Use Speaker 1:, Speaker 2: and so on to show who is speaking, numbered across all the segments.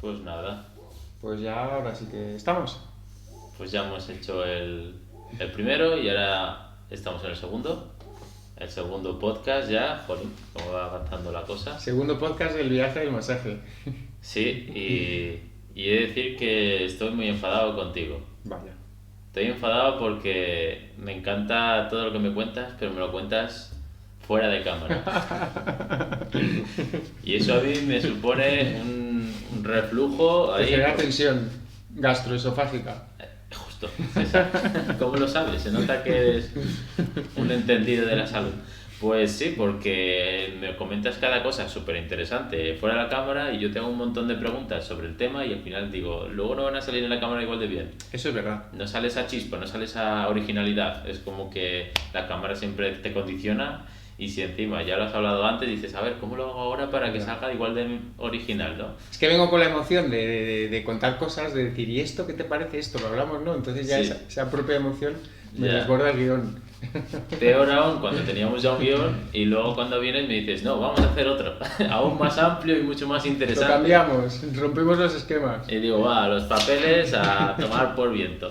Speaker 1: Pues nada,
Speaker 2: Pues ya ahora sí que estamos.
Speaker 1: pues ya hemos hecho el primero y ahora estamos en el segundo. El segundo podcast ya, jolín, cómo va avanzando la cosa.
Speaker 2: Segundo podcast del viaje del masaje.
Speaker 1: Sí, y he de decir que estoy muy enfadado contigo.
Speaker 2: Vaya.
Speaker 1: Estoy enfadado porque me encanta todo lo que me cuentas, pero me lo cuentas fuera de cámara. Y eso a mí me supone un reflujo
Speaker 2: Te
Speaker 1: ahí.
Speaker 2: genera tensión gastroesofágica.
Speaker 1: Justo, César. ¿Cómo lo sabes? Se nota que eres un entendido de la salud. Pues sí, porque me comentas cada cosa súper interesante fuera de la cámara y yo tengo un montón de preguntas sobre el tema y al final digo, luego no van a salir en la cámara igual de bien.
Speaker 2: Eso es verdad.
Speaker 1: No sale esa chispa, no sale esa originalidad. Es como que la cámara siempre te condiciona y si encima ya lo has hablado antes, dices, a ver, ¿cómo lo hago ahora para que
Speaker 2: Ya.
Speaker 1: salga igual de original, no?
Speaker 2: Es que vengo con la emoción de contar cosas, de decir, ¿y esto qué te parece esto? Lo hablamos, ¿no? Entonces ya
Speaker 1: Sí,
Speaker 2: esa propia emoción me
Speaker 1: ya.
Speaker 2: desborda el guión.
Speaker 1: Peor aún cuando teníamos ya un guión y luego cuando vienes me dices, no, vamos a hacer otro, aún más amplio y mucho más
Speaker 2: Lo
Speaker 1: interesante.
Speaker 2: cambiamos, rompemos los esquemas.
Speaker 1: Y digo, va, los papeles a tomar por viento.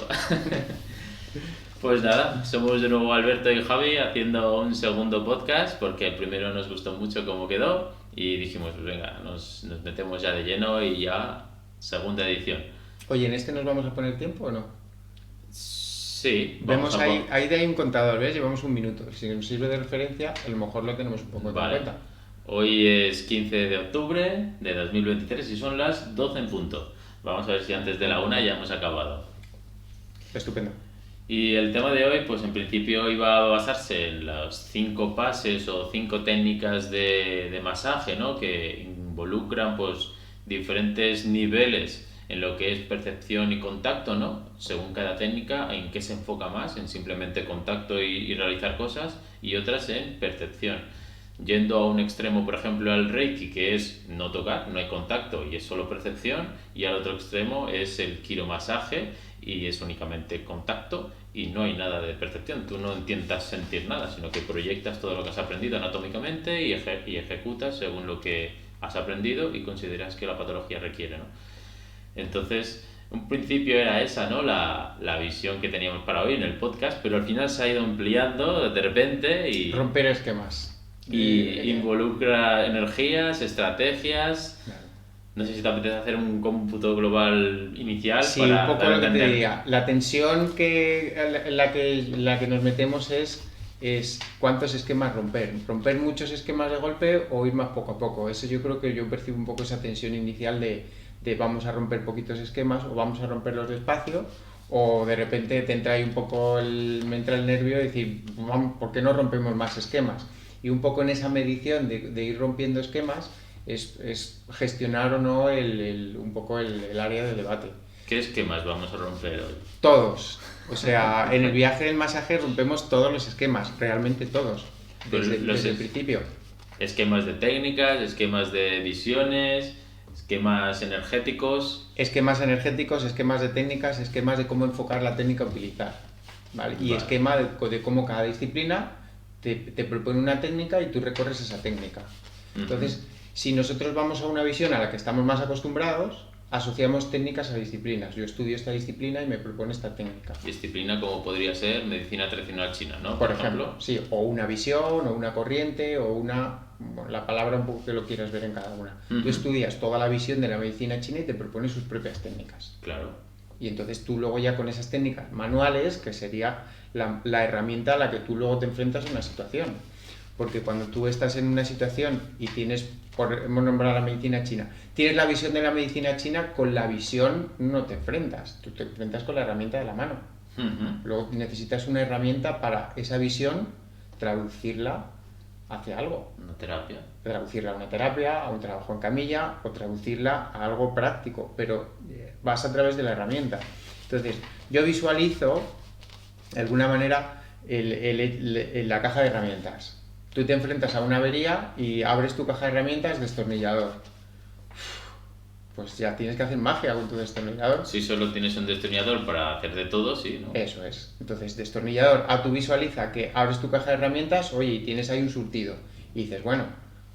Speaker 1: Pues nada, somos de nuevo Alberto y Javi haciendo un segundo podcast porque el primero nos gustó mucho cómo quedó y dijimos, pues venga, nos metemos ya de lleno y ya segunda edición.
Speaker 2: Oye, ¿en este nos vamos a poner tiempo o no?
Speaker 1: Sí, vamos
Speaker 2: Vemos
Speaker 1: a
Speaker 2: ahí, ahí de ahí un contador, ¿ves? Llevamos un minuto. Si nos sirve de referencia, a lo mejor lo tenemos un poco en
Speaker 1: Vale.
Speaker 2: cuenta.
Speaker 1: Hoy es 15 de octubre de 2023 y son las 12 en punto. Vamos a ver si antes de la una ya hemos acabado.
Speaker 2: Estupendo.
Speaker 1: Y el tema de hoy, pues en principio iba a basarse en las 5 pases o 5 técnicas de masaje, ¿no? Que involucran pues diferentes niveles en lo que es percepción y contacto, ¿no? Según cada técnica, en qué se enfoca más, en simplemente contacto y realizar cosas, y otras en percepción. Yendo a un extremo, por ejemplo, al Reiki, que es no tocar, no hay contacto y es solo percepción, y al otro extremo es el quiromasaje y es únicamente contacto y no hay nada de percepción. Tú no intentas sentir nada, sino que proyectas todo lo que has aprendido anatómicamente y ejecutas según lo que has aprendido y consideras que la patología requiere, ¿no? Entonces, un principio era esa, ¿no? La visión que teníamos para hoy en el podcast, pero al final se ha ido ampliando de repente
Speaker 2: Romper esquemas.
Speaker 1: y involucra energías, estrategias.
Speaker 2: Claro.
Speaker 1: No sé si te apetece hacer un cómputo global inicial
Speaker 2: Sí,
Speaker 1: para
Speaker 2: un poco
Speaker 1: dar a
Speaker 2: lo que te
Speaker 1: entender.
Speaker 2: diría. La tensión en la que nos metemos es cuántos esquemas romper. Romper muchos esquemas de golpe o ir más poco a poco. Eso yo creo que yo percibo un poco esa tensión inicial de vamos a romper poquitos esquemas o vamos a romperlos despacio o de repente te entra ahí un poco me entra el nervio de decir, vamos, ¿por qué no rompemos más esquemas? Y un poco en esa medición de ir rompiendo esquemas es gestionar o no un poco el área de debate.
Speaker 1: ¿Qué esquemas vamos a romper hoy?
Speaker 2: Todos. O sea, en el viaje del masaje rompemos todos los esquemas, realmente todos,
Speaker 1: Pues
Speaker 2: desde el principio.
Speaker 1: esquemas de técnicas, esquemas de visiones, esquemas energéticos.
Speaker 2: Esquemas energéticos, esquemas de técnicas, esquemas de cómo enfocar la técnica a utilizar. ¿Vale? Y
Speaker 1: Vale.
Speaker 2: esquema de cómo cada disciplina te propone una técnica y tú recorres esa técnica. Entonces, si nosotros vamos a una visión a la que estamos más acostumbrados, asociamos técnicas a disciplinas. Yo estudio esta disciplina y me propone esta técnica.
Speaker 1: Disciplina como podría ser medicina tradicional china, ¿no?
Speaker 2: Por ejemplo, sí, o una visión, o una corriente, o bueno, la palabra un poco que lo quieras ver en cada una. Tú estudias toda la visión de la medicina china y te propones sus propias técnicas.
Speaker 1: Claro.
Speaker 2: Y entonces tú luego ya con esas técnicas manuales, que sería la herramienta a la que tú luego te enfrentas en una situación. Porque cuando tú estás en una situación y tienes, hemos nombrado la medicina china, tienes la visión de la medicina china, con la visión no te enfrentas, tú te enfrentas con la herramienta de la mano. Luego necesitas una herramienta para esa visión traducirla hacia algo.
Speaker 1: Una terapia.
Speaker 2: Traducirla a una terapia, a un trabajo en camilla o traducirla a algo práctico, pero vas a través de la herramienta. Entonces, yo visualizo de alguna manera la caja de herramientas. Tú te enfrentas a una avería y abres tu caja de herramientas, destornillador. Pues ya tienes que hacer magia con tu destornillador.
Speaker 1: Si solo tienes un destornillador para hacer de todo, sí, ¿no?
Speaker 2: Eso es. Entonces, destornillador, tú visualiza que abres tu caja de herramientas, oye, y tienes ahí un surtido. Y dices, bueno,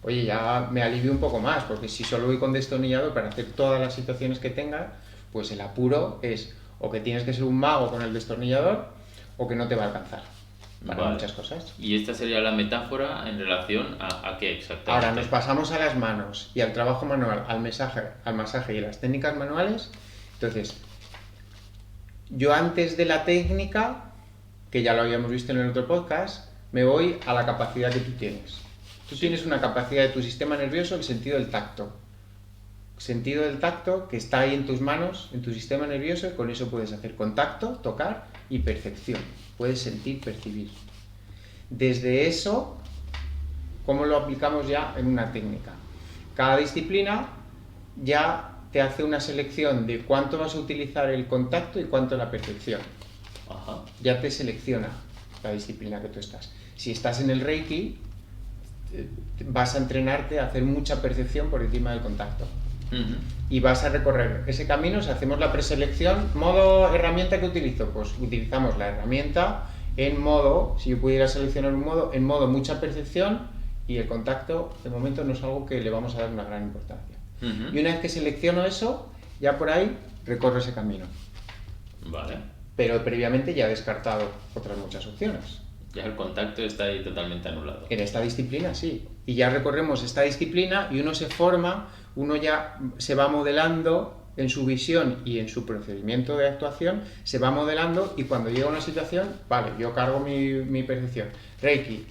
Speaker 2: oye, ya me alivio un poco más, porque si solo voy con destornillador para hacer todas las situaciones que tenga, pues el apuro es o que tienes que ser un mago con el destornillador o que no te va a alcanzar para
Speaker 1: Vale.
Speaker 2: muchas cosas.
Speaker 1: Y esta sería la metáfora en relación a qué exactamente.
Speaker 2: Ahora nos pasamos a las manos y al trabajo manual, al masaje y a las técnicas manuales. Entonces, yo antes de la técnica, que ya lo habíamos visto en el otro podcast, me voy a la capacidad que tú tienes. Tú tienes una capacidad de tu sistema nervioso, el sentido del tacto. Sentido del tacto que está ahí en tus manos, en tu sistema nervioso, y con eso puedes hacer contacto, tocar y percepción. Puedes sentir, percibir. Desde eso, ¿cómo lo aplicamos ya en una técnica? Cada disciplina ya te hace una selección de cuánto vas a utilizar el contacto y cuánto la percepción.
Speaker 1: Ajá.
Speaker 2: Ya te selecciona la disciplina que tú estás. Si estás en el Reiki, vas a entrenarte a hacer mucha percepción por encima del contacto.
Speaker 1: Uh-huh.
Speaker 2: Y vas a recorrer ese camino. Si hacemos la preselección, modo herramienta que utilizo, pues utilizamos la herramienta en modo, si yo pudiera seleccionar un modo, en modo mucha percepción, y el contacto de momento no es algo que le vamos a dar una gran importancia.
Speaker 1: Uh-huh.
Speaker 2: Y una vez que selecciono eso, ya por ahí recorro ese camino.
Speaker 1: Vale.
Speaker 2: Pero previamente ya he descartado otras muchas opciones.
Speaker 1: Ya el contacto está ahí totalmente anulado.
Speaker 2: En esta disciplina sí. Y ya recorremos esta disciplina y uno se forma, uno ya se va modelando en su visión y en su procedimiento de actuación, se va modelando, y cuando llega una situación, vale, yo cargo mi percepción. Reiki,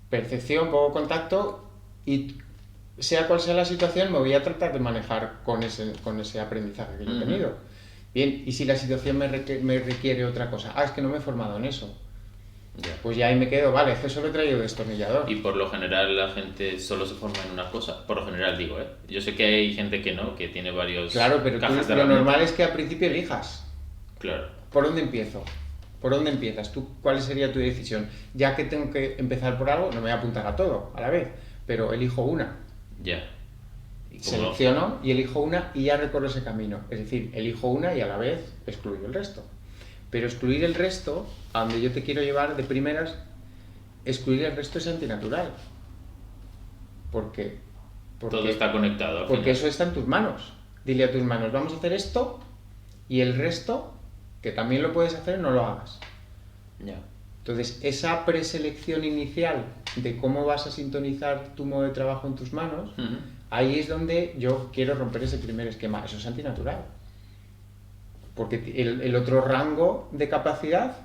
Speaker 2: percepción, pongo contacto, y sea cual sea la situación, me voy a tratar de manejar con ese aprendizaje que yo he tenido. Bien, y si la situación me requiere otra cosa, es que no me he formado en eso.
Speaker 1: Ya.
Speaker 2: Pues ya ahí me quedo, vale, es que solo he traído destornillador.
Speaker 1: Y por lo general la gente solo se forma en una cosa. Por lo general digo, ¿eh? Yo sé que hay gente que no, que tiene varios
Speaker 2: Claro, pero
Speaker 1: cajas de
Speaker 2: lo
Speaker 1: herramientas.
Speaker 2: normal es que al principio elijas.
Speaker 1: Claro.
Speaker 2: ¿Por dónde empiezo? ¿Por dónde empiezas? ¿Cuál sería tu decisión? Ya que tengo que empezar por algo, no me voy a apuntar a todo a la vez, pero elijo una.
Speaker 1: Ya. ¿Y cómo?
Speaker 2: Selecciono y elijo una y ya recorro ese camino. Es decir, elijo una y a la vez excluyo el resto. Pero excluir el resto, a donde yo te quiero llevar de primeras, excluir el resto es antinatural. ¿Por qué?
Speaker 1: Todo está conectado. Al
Speaker 2: Porque
Speaker 1: final.
Speaker 2: eso está en tus manos. Dile a tus manos, vamos a hacer esto, y el resto, que también lo puedes hacer, no lo hagas.
Speaker 1: Ya.
Speaker 2: Entonces, esa preselección inicial de cómo vas a sintonizar tu modo de trabajo en tus manos,
Speaker 1: Uh-huh.
Speaker 2: ahí es donde yo quiero romper ese primer esquema. Eso es antinatural. Porque el otro rango de capacidad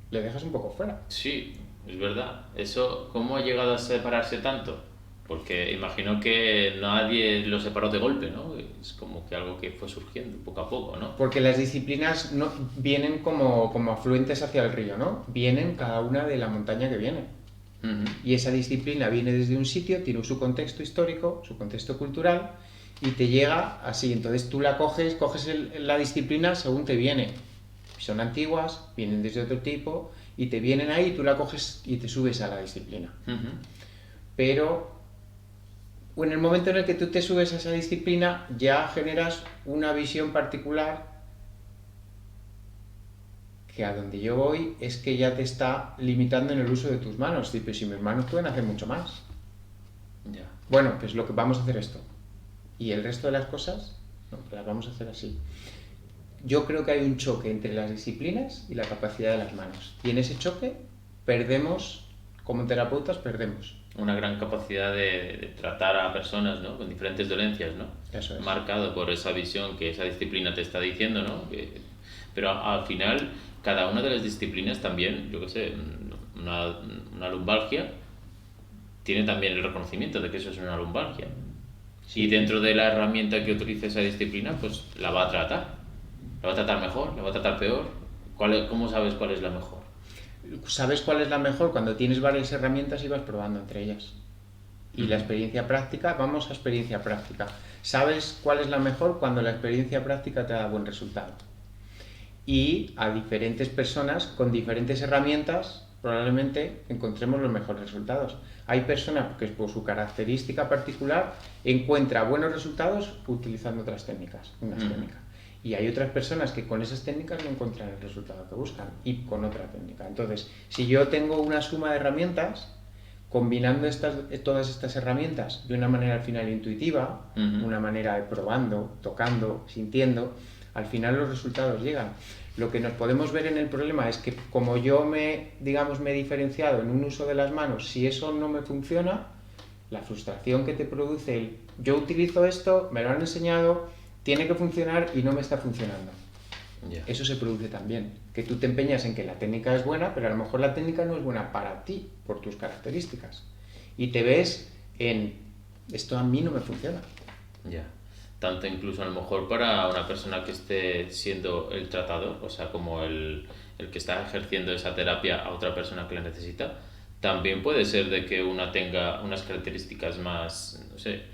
Speaker 2: le dejas un poco fuera.
Speaker 1: Sí, es verdad. Eso, ¿cómo ha llegado a separarse tanto? Porque imagino que nadie lo separó de golpe, ¿no? Es como que algo que fue surgiendo poco a poco, ¿no?
Speaker 2: Porque las disciplinas no vienen como afluentes hacia el río, ¿no? Vienen cada una de la montaña que viene.
Speaker 1: Uh-huh.
Speaker 2: Y esa disciplina viene desde un sitio, tiene su contexto histórico, su contexto cultural, y te llega así. Entonces tú coges la disciplina según te viene. Son antiguas, vienen desde otro tipo, y te vienen ahí, tú la coges y te subes a la disciplina.
Speaker 1: Uh-huh.
Speaker 2: Pero en el momento en el que tú te subes a esa disciplina, ya generas una visión particular, que a donde yo voy es que ya te está limitando en el uso de tus manos. Pero si mis manos pueden hacer mucho más.
Speaker 1: Ya.
Speaker 2: Bueno, pues lo que vamos a hacer esto. Y el resto de las cosas, no, las vamos a hacer así. Yo creo que hay un choque entre las disciplinas y la capacidad de las manos. Y en ese choque perdemos, como terapeutas perdemos.
Speaker 1: Una gran capacidad de tratar a personas, ¿no? Con diferentes dolencias, ¿no?
Speaker 2: Eso es.
Speaker 1: Marcado por esa visión que esa disciplina te está diciendo, ¿no? Pero al final, cada una de las disciplinas también, yo qué sé, una lumbalgia tiene también el reconocimiento de que eso es una lumbalgia. Y dentro de la herramienta que utilice esa disciplina, pues la va a tratar. La va a tratar mejor, la va a tratar peor. ¿Cómo sabes cuál es la mejor?
Speaker 2: ¿Sabes cuál es la mejor? Cuando tienes varias herramientas y vas probando entre ellas. Y la experiencia práctica, vamos a experiencia práctica. ¿Sabes cuál es la mejor? Cuando la experiencia práctica te da buen resultado. Y a diferentes personas con diferentes herramientas probablemente encontremos los mejores resultados. Hay personas que por su característica particular encuentra buenos resultados utilizando otras técnicas, unas técnicas. Y hay otras personas que con esas técnicas no encuentran el resultado que buscan y con otra técnica. Entonces, si yo tengo una suma de herramientas, Combinando todas estas herramientas de una manera al final intuitiva, una manera de probando, tocando, sintiendo, al final los resultados llegan. Lo que nos podemos ver en el problema es que como yo digamos, me he diferenciado en un uso de las manos, si eso no me funciona, la frustración que te produce yo utilizo esto, me lo han enseñado, tiene que funcionar y no me está funcionando.
Speaker 1: Yeah.
Speaker 2: Eso se produce también, que tú te empeñas en que la técnica es buena, pero a lo mejor la técnica no es buena para ti, por tus características. Y te ves esto a mí no me funciona.
Speaker 1: Ya. Tanto incluso a lo mejor para una persona que esté siendo el tratador, o sea, como el que está ejerciendo esa terapia a otra persona que la necesita, también puede ser de que una tenga unas características más, no sé,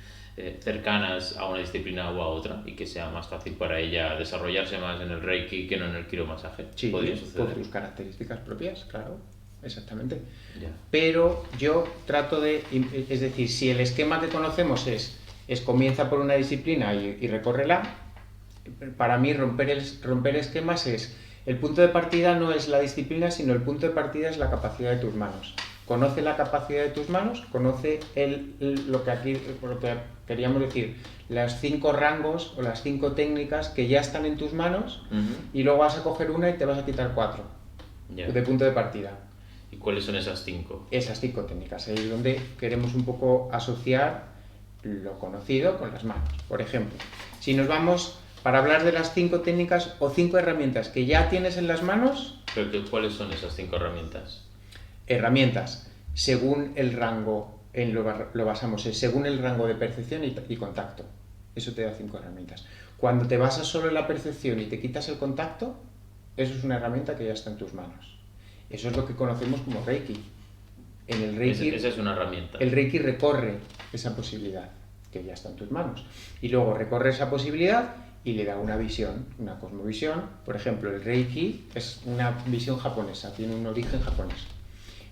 Speaker 1: cercanas a una disciplina u a otra y que sea más fácil para ella desarrollarse más en el Reiki que no en el quiromasaje.
Speaker 2: Sí,
Speaker 1: ¿Podría suceder?
Speaker 2: por tus características propias, claro, exactamente.
Speaker 1: Ya.
Speaker 2: Pero yo trato es decir, si el esquema que conocemos es comienza por una disciplina y recórrela, para mí romper esquemas el punto de partida no es la disciplina, sino el punto de partida es la capacidad de tus manos. Conoce la capacidad de tus manos, conoce lo que queríamos decir, los 5 rangos o las 5 técnicas que ya están en tus manos, y luego vas a coger una y te vas a quitar 4 de punto de partida.
Speaker 1: ¿Y cuáles son esas 5?
Speaker 2: Esas 5 técnicas, ahí es donde queremos un poco asociar lo conocido con las manos. Por ejemplo, si nos vamos para hablar de las 5 técnicas o 5 herramientas que ya tienes en las manos.
Speaker 1: ¿Pero cuáles son esas 5 herramientas?
Speaker 2: Herramientas, según el rango, lo basamos según el rango de percepción y contacto. Eso te da 5 herramientas. Cuando te basas solo en la percepción y te quitas el contacto, eso es una herramienta que ya está en tus manos. Eso es lo que conocemos como Reiki. En el Reiki,
Speaker 1: esa es una herramienta.
Speaker 2: El Reiki recorre esa posibilidad que ya está en tus manos. Y luego recorre esa posibilidad y le da una visión, una cosmovisión. Por ejemplo, el Reiki es una visión japonesa, tiene un origen japonés.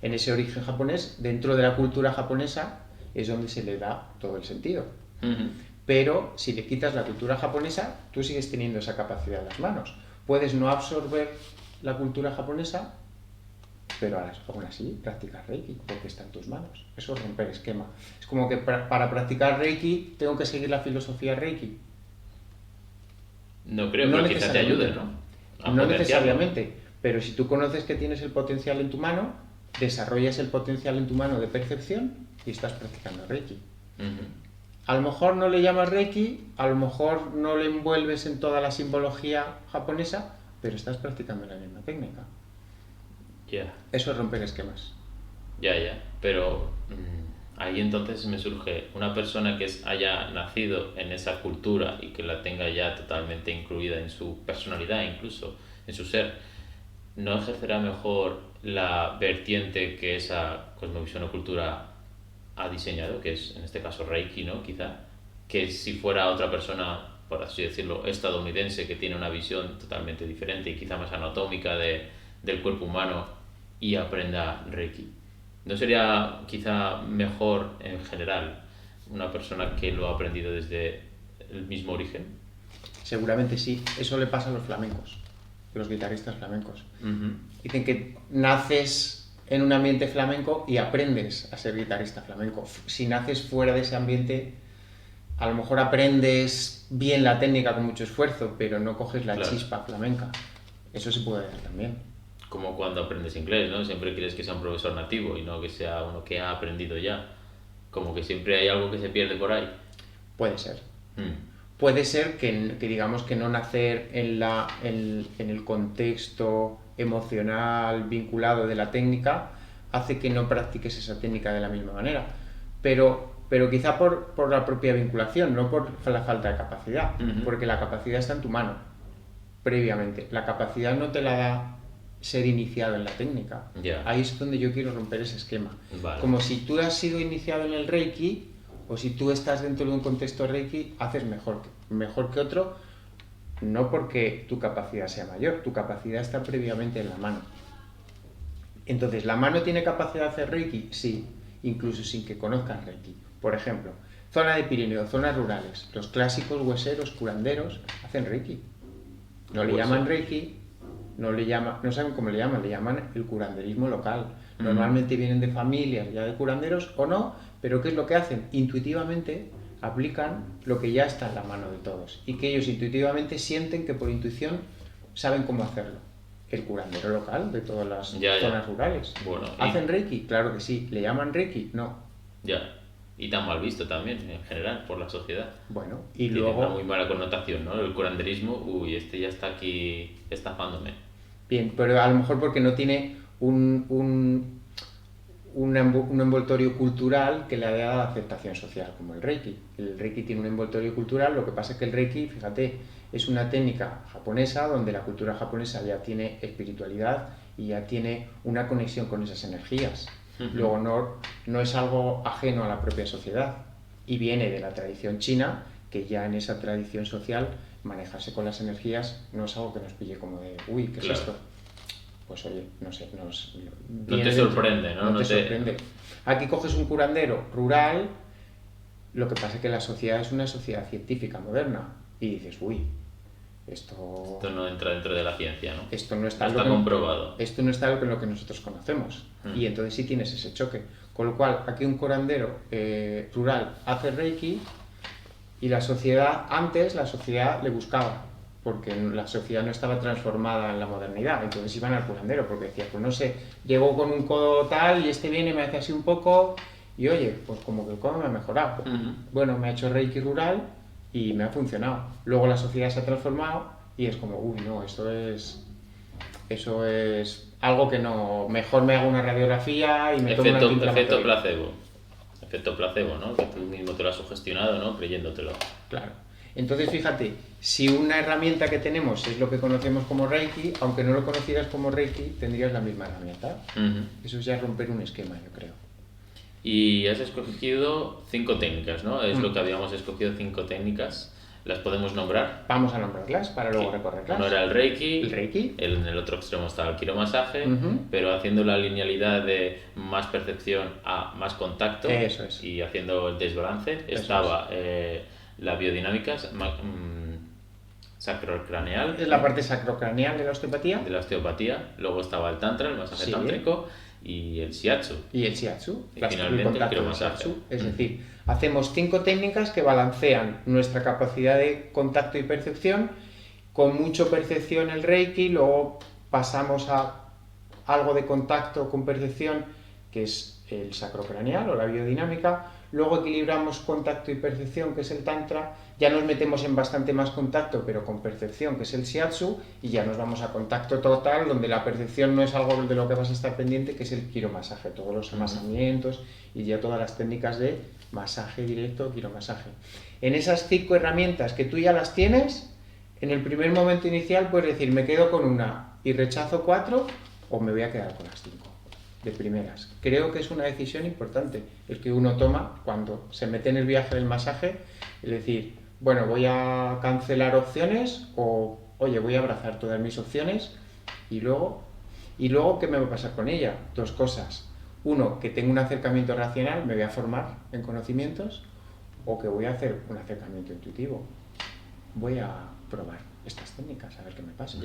Speaker 2: En ese origen japonés, dentro de la cultura japonesa, es donde se le da todo el sentido. Pero si le quitas la cultura japonesa, tú sigues teniendo esa capacidad en las manos. Puedes no absorber la cultura japonesa, pero aún así practicas Reiki, porque está en tus manos. Eso es romper esquema. Es como que para practicar Reiki tengo que seguir la filosofía Reiki.
Speaker 1: No creo, pero quizás te ayude, ¿no?
Speaker 2: No necesariamente, pero si tú conoces que tienes el potencial en tu mano, desarrollas el potencial en tu mano de percepción y estás practicando Reiki. A lo mejor no le llamas Reiki, a lo mejor no le envuelves en toda la simbología japonesa, pero estás practicando la misma técnica.
Speaker 1: Ya.
Speaker 2: Eso es romper esquemas.
Speaker 1: Ya, pero ahí entonces me surge una persona que haya nacido en esa cultura y que la tenga ya totalmente incluida en su personalidad, incluso en su ser, ¿no ejercerá mejor la vertiente que esa cosmovisión o cultura ha diseñado, que es en este caso Reiki, ¿no? Quizá, que si fuera otra persona, por así decirlo, estadounidense, que tiene una visión totalmente diferente y quizá más anatómica del cuerpo humano y aprenda Reiki? ¿No sería quizá mejor en general una persona que lo ha aprendido desde el mismo origen?
Speaker 2: Seguramente sí, eso le pasa a los flamencos, a los guitarristas flamencos. Dicen que naces en un ambiente flamenco y aprendes a ser guitarrista flamenco. Si naces fuera de ese ambiente, a lo mejor aprendes bien la técnica con mucho esfuerzo, pero no coges la chispa flamenca. Eso se puede hacer también.
Speaker 1: Como cuando aprendes inglés, ¿no? Siempre quieres que sea un profesor nativo y no que sea uno que ha aprendido ya. Como que siempre hay algo que se pierde por ahí.
Speaker 2: Puede ser. Puede ser que digamos que no nacer en el contexto emocional vinculado de la técnica hace que no practiques esa técnica de la misma manera. Pero quizá por la propia vinculación, no por la falta de capacidad. Porque la capacidad está en tu mano, previamente. La capacidad no te la da ser iniciado en la técnica. Ahí es donde yo quiero romper ese esquema.
Speaker 1: Vale.
Speaker 2: Como si tú has sido iniciado en el Reiki, o si tú estás dentro de un contexto Reiki, haces mejor que otro, no porque tu capacidad sea mayor, tu capacidad está previamente en la mano. Entonces, ¿la mano tiene capacidad de hacer Reiki? Sí, incluso sin que conozcas Reiki. Por ejemplo, zona de Pirineo, zonas rurales, los clásicos hueseros, curanderos, hacen Reiki. No le llaman Reiki, no saben cómo le llaman el curanderismo local. Normalmente vienen de familias ya de curanderos o no, pero ¿qué es lo que hacen? Intuitivamente aplican lo que ya está en la mano de todos y que ellos intuitivamente sienten que por intuición saben cómo hacerlo. El curandero local de todas las zonas rurales.
Speaker 1: Bueno,
Speaker 2: ¿Hacen Reiki? Claro que sí. ¿Le llaman Reiki? No.
Speaker 1: Ya. Y tan mal visto también, en general, por la sociedad.
Speaker 2: Bueno, y
Speaker 1: Tiene
Speaker 2: luego...
Speaker 1: una muy mala connotación, ¿no? El curanderismo, uy, este ya está aquí estafándome.
Speaker 2: Bien, pero a lo mejor porque no tiene un envoltorio cultural que le haya dado aceptación social, como el Reiki. El Reiki tiene un envoltorio cultural, lo que pasa es que el Reiki, fíjate, es una técnica japonesa donde la cultura japonesa ya tiene espiritualidad y ya tiene una conexión con esas energías. Luego no es algo ajeno a la propia sociedad y viene de la tradición china, que ya en esa tradición social manejarse con las energías no es algo que nos pille como de, uy, ¿qué es esto? Pues oye, no sé,
Speaker 1: no te sorprende, ¿no?
Speaker 2: No te sorprende. Aquí coges un curandero rural, lo que pasa es que la sociedad es una sociedad científica moderna y dices, uy, esto
Speaker 1: no entra dentro de la ciencia, ¿no?
Speaker 2: Esto no está,
Speaker 1: comprobado.
Speaker 2: Esto no está en lo que nosotros conocemos. Y entonces sí tienes ese choque. Con lo cual, aquí un curandero rural hace Reiki y la sociedad le buscaba, porque la sociedad no estaba transformada en la modernidad, entonces iban al curandero, porque decía, pues no sé, llegó con un codo tal y este viene y me hace así un poco, y oye, pues como que el codo me ha mejorado. Bueno, me ha hecho Reiki rural y me ha funcionado. Luego la sociedad se ha transformado y es como, uy, no, eso es algo que no, mejor me hago una radiografía y me tomo una
Speaker 1: efecto placebo. Efecto placebo, ¿no? Que tú mismo te lo has sugestionado, ¿no? Creyéndotelo.
Speaker 2: Claro. Entonces, fíjate, si una herramienta que tenemos es lo que conocemos como Reiki, aunque no lo conocieras como Reiki, tendrías la misma herramienta. Eso es ya romper un esquema, yo creo.
Speaker 1: Y has escogido 5 técnicas, ¿no? Es lo que habíamos escogido, 5 técnicas. ¿Las podemos nombrar?
Speaker 2: Vamos a nombrarlas para luego recorrerlas.
Speaker 1: Uno era el Reiki.
Speaker 2: El Reiki.
Speaker 1: En el otro extremo estaba el quiromasaje, pero haciendo la linealidad de más percepción a más contacto.
Speaker 2: Eso es.
Speaker 1: Y haciendo el desbalance. Estaba la biodinámica sacrocraneal.
Speaker 2: Es la parte sacrocraneal de la osteopatía.
Speaker 1: De la osteopatía. Luego estaba el tantra, el masaje tántrico. Y el shiatsu.
Speaker 2: Y el shiatsu.
Speaker 1: Y finalmente el quiromasaje.
Speaker 2: Es decir, hacemos 5 técnicas que balancean nuestra capacidad de contacto y percepción. Con mucho percepción el Reiki, luego pasamos a algo de contacto con percepción, que es el sacrocraneal o la biodinámica. Luego equilibramos contacto y percepción, que es el tantra. Ya nos metemos en bastante más contacto, pero con percepción, que es el shiatsu. Y ya nos vamos a contacto total, donde la percepción no es algo de lo que vas a estar pendiente, que es el quiromasaje. Todos los amasamientos y ya todas las técnicas de masaje directo, quiromasaje. En esas 5 herramientas que tú ya las tienes, en el primer momento inicial puedes decir, me quedo con una y rechazo 4 o me voy a quedar con las 5. De primeras. Creo que es una decisión importante el que uno toma cuando se mete en el viaje del masaje, es decir, bueno, voy a cancelar opciones o, oye, voy a abrazar todas mis opciones y luego ¿qué me va a pasar con ella? 2 cosas. Uno, que tengo un acercamiento racional, me voy a formar en conocimientos, o que voy a hacer un acercamiento intuitivo. Voy a probar estas técnicas, a ver qué me pasa.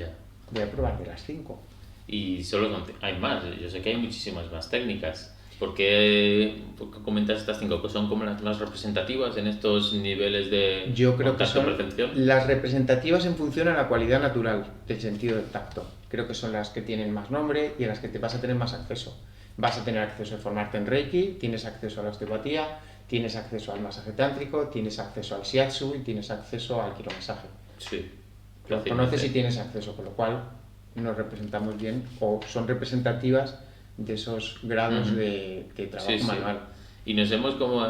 Speaker 2: Voy a probar de las 5.
Speaker 1: Y solo hay más, yo sé que hay muchísimas más técnicas. ¿Por qué comentas estas 5? ¿Que son como las más representativas en estos niveles de
Speaker 2: yo creo que son
Speaker 1: percepción?
Speaker 2: Las representativas en función a la cualidad natural del sentido del tacto. Creo que son las que tienen más nombre y a las que te vas a tener más acceso. Vas a tener acceso a formarte en Reiki, tienes acceso a la osteopatía, tienes acceso al masaje tántrico, tienes acceso al shiatsu y tienes acceso al quiromasaje.
Speaker 1: Sí.
Speaker 2: Los conoces y tienes acceso, con lo cual nos representamos bien o son representativas de esos grados de trabajo manual.
Speaker 1: Y nos hemos como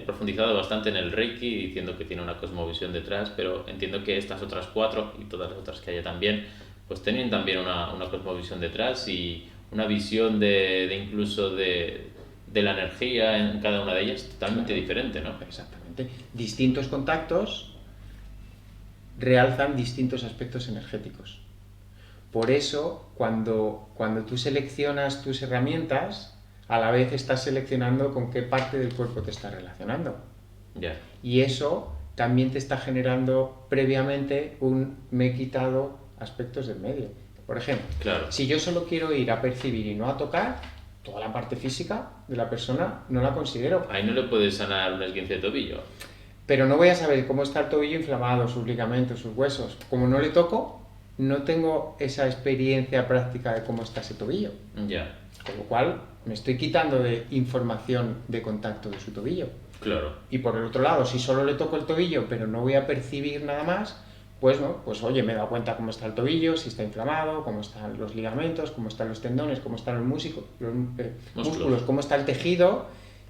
Speaker 1: profundizado bastante en el Reiki, diciendo que tiene una cosmovisión detrás, pero entiendo que estas otras 4 y todas las otras que haya también, pues tienen también una cosmovisión detrás y una visión incluso de la energía en cada una de ellas totalmente diferente, ¿no?
Speaker 2: Exactamente. Distintos contactos realzan distintos aspectos energéticos. Por eso, cuando tú seleccionas tus herramientas, a la vez estás seleccionando con qué parte del cuerpo te estás relacionando. Y eso también te está generando previamente me he quitado aspectos del medio. Por ejemplo, si yo solo quiero ir a percibir y no a tocar, toda la parte física de la persona no la considero.
Speaker 1: Ahí no le puedes sanar un esguince de tobillo.
Speaker 2: Pero no voy a saber cómo está el tobillo inflamado, sus ligamentos, sus huesos. Como no le toco, no tengo esa experiencia práctica de cómo está ese tobillo.
Speaker 1: Ya.
Speaker 2: Con lo cual, me estoy quitando de información de contacto de su tobillo.
Speaker 1: Claro.
Speaker 2: Y por el otro lado, si solo le toco el tobillo, pero no voy a percibir nada más, pues no, pues oye, me he dado cuenta cómo está el tobillo, si está inflamado, cómo están los ligamentos, cómo están los tendones, cómo están los músculos, cómo está el tejido.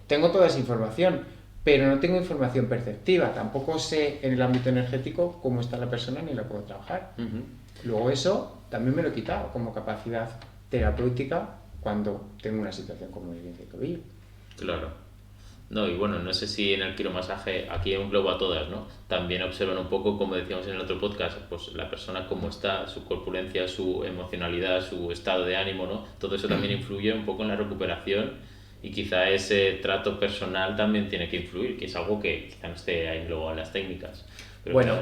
Speaker 2: Tengo toda esa información, pero no tengo información perceptiva. Tampoco sé en el ámbito energético cómo está la persona ni la puedo trabajar. Luego eso también me lo he quitado como capacidad terapéutica cuando tengo una situación como el de tobillo.
Speaker 1: Claro. No, y bueno, no sé si en el quiromasaje, aquí englobo a todas, ¿no? También observan un poco, como decíamos en el otro podcast, pues la persona cómo está, su corpulencia, su emocionalidad, su estado de ánimo, ¿no? Todo eso también influye un poco en la recuperación y quizá ese trato personal también tiene que influir, que es algo que quizá no esté ahí englobado en las técnicas. Pero
Speaker 2: bueno,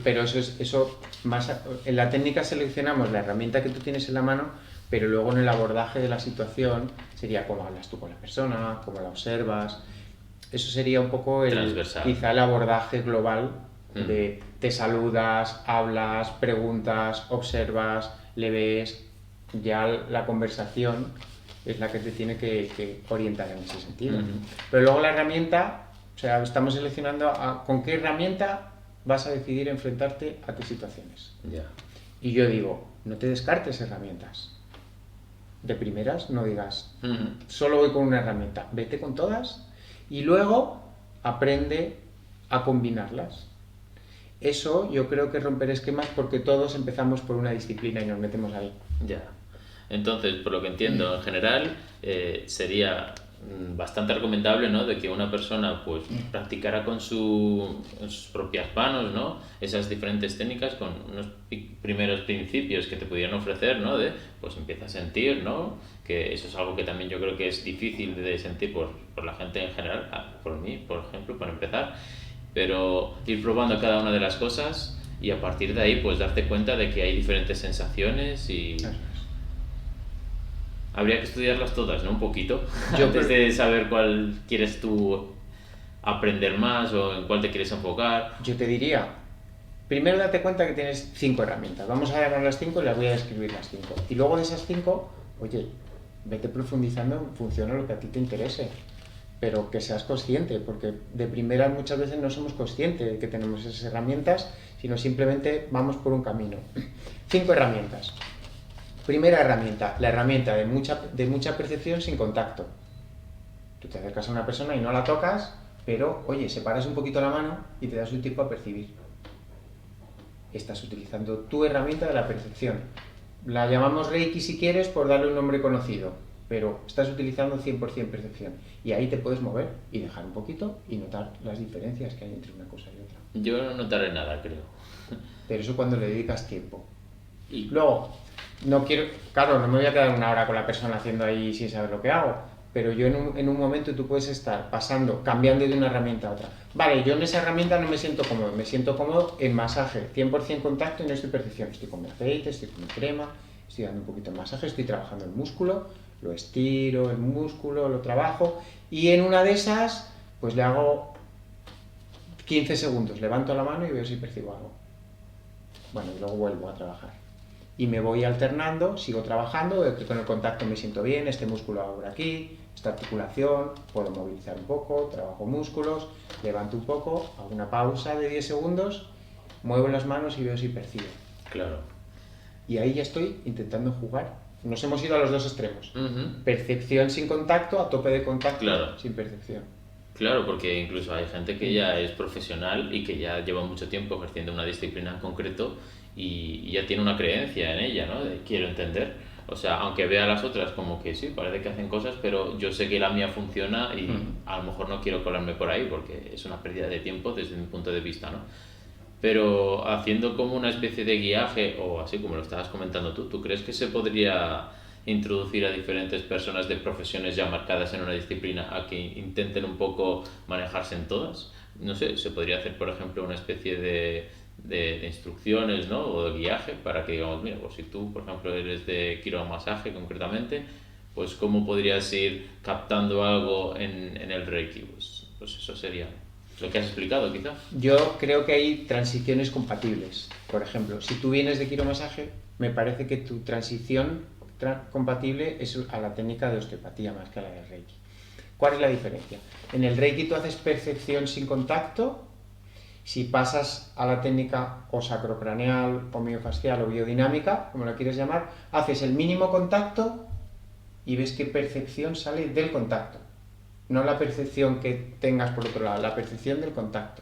Speaker 2: pero eso más en la técnica seleccionamos la herramienta que tú tienes en la mano, pero luego en el abordaje de la situación sería cómo hablas tú con la persona, cómo la observas. Eso sería un poco quizá el abordaje global de te saludas, hablas, preguntas, observas, le ves, ya la conversación es la que te tiene que orientar en ese sentido. Pero luego la herramienta, o sea, estamos seleccionando con qué herramienta vas a decidir enfrentarte a qué situaciones.
Speaker 1: Yeah.
Speaker 2: Y yo digo, no te descartes herramientas. De primeras no digas, solo voy con una herramienta, vete con todas y luego aprende a combinarlas. Eso yo creo que es romper esquemas porque todos empezamos por una disciplina y nos metemos ahí.
Speaker 1: Ya. Entonces, por lo que entiendo, en general sería bastante recomendable, ¿no?, de que una persona pues practicara con sus propias manos, ¿no?, esas diferentes técnicas con unos primeros principios que te pudieran ofrecer, ¿no?, de pues empieza a sentir, ¿no?, que eso es algo que también yo creo que es difícil de sentir por la gente en general, por mí, por ejemplo, para empezar, pero ir probando cada una de las cosas y a partir de ahí pues darte cuenta de que hay diferentes sensaciones y habría que estudiarlas todas, ¿no? Un poquito, antes de saber cuál quieres tú aprender más o en cuál te quieres enfocar.
Speaker 2: Yo te diría, primero date cuenta que tienes 5 herramientas. Vamos a llamar las 5 y las voy a describir las 5. Y luego de esas 5, oye, vete profundizando en función de lo que a ti te interese. Pero que seas consciente, porque de primera muchas veces no somos conscientes de que tenemos esas herramientas, sino simplemente vamos por un camino. 5 herramientas. Primera herramienta, la herramienta de mucha percepción sin contacto. Tú te acercas a una persona y no la tocas, pero, oye, separas un poquito la mano y te das un tiempo a percibir. Estás utilizando tu herramienta de la percepción. La llamamos Reiki si quieres por darle un nombre conocido, pero estás utilizando 100% percepción. Y ahí te puedes mover y dejar un poquito y notar las diferencias que hay entre una cosa y otra.
Speaker 1: Yo no notaré nada, creo.
Speaker 2: Pero eso cuando le dedicas tiempo. Y luego, no quiero, claro, no me voy a quedar una hora con la persona haciendo ahí sin saber lo que hago, pero yo en un momento tú puedes estar cambiando de una herramienta a otra. Vale, yo en esa herramienta no me siento cómodo en masaje, 100% contacto y no estoy percepción. Estoy con mi aceite, estoy con mi crema, estoy dando un poquito de masaje, estoy trabajando el músculo, lo estiro, el músculo, lo trabajo y en una de esas pues le hago 15 segundos, levanto la mano y veo si percibo algo. Bueno, y luego vuelvo a trabajar. Y me voy alternando, sigo trabajando, veo que con el contacto me siento bien, este músculo ahora aquí, esta articulación, puedo movilizar un poco, trabajo músculos, levanto un poco, hago una pausa de 10 segundos, muevo las manos y veo si percibo.
Speaker 1: Claro.
Speaker 2: Y ahí ya estoy intentando jugar. Nos hemos ido a los dos extremos. Percepción sin contacto, a tope de contacto,
Speaker 1: claro,
Speaker 2: sin percepción.
Speaker 1: Claro, porque incluso hay gente que ya es profesional y que ya lleva mucho tiempo ejerciendo una disciplina en concreto y ya tiene una creencia en ella, ¿no? De quiero entender. O sea, aunque vea las otras como que sí, parece que hacen cosas, pero yo sé que la mía funciona y a lo mejor no quiero colarme por ahí porque es una pérdida de tiempo desde mi punto de vista, ¿no? Pero haciendo como una especie de guiaje o así como lo estabas comentando tú, ¿tú crees que se podría introducir a diferentes personas de profesiones ya marcadas en una disciplina a que intenten un poco manejarse en todas? No sé, se podría hacer, por ejemplo, una especie de instrucciones, ¿no?, o de guiaje para que digamos, mira, pues si tú, por ejemplo, eres de quiromasaje concretamente, pues cómo podrías ir captando algo en el Reiki. Pues eso sería lo que has explicado, quizá.
Speaker 2: Yo creo que hay transiciones compatibles. Por ejemplo, si tú vienes de quiromasaje, me parece que tu transición compatible es a la técnica de osteopatía más que a la de Reiki. ¿Cuál es la diferencia? En el Reiki tú haces percepción sin contacto. Si pasas a la técnica o sacrocraneal, o miofascial o biodinámica, como la quieres llamar, haces el mínimo contacto y ves qué percepción sale del contacto. No la percepción que tengas por otro lado, la percepción del contacto.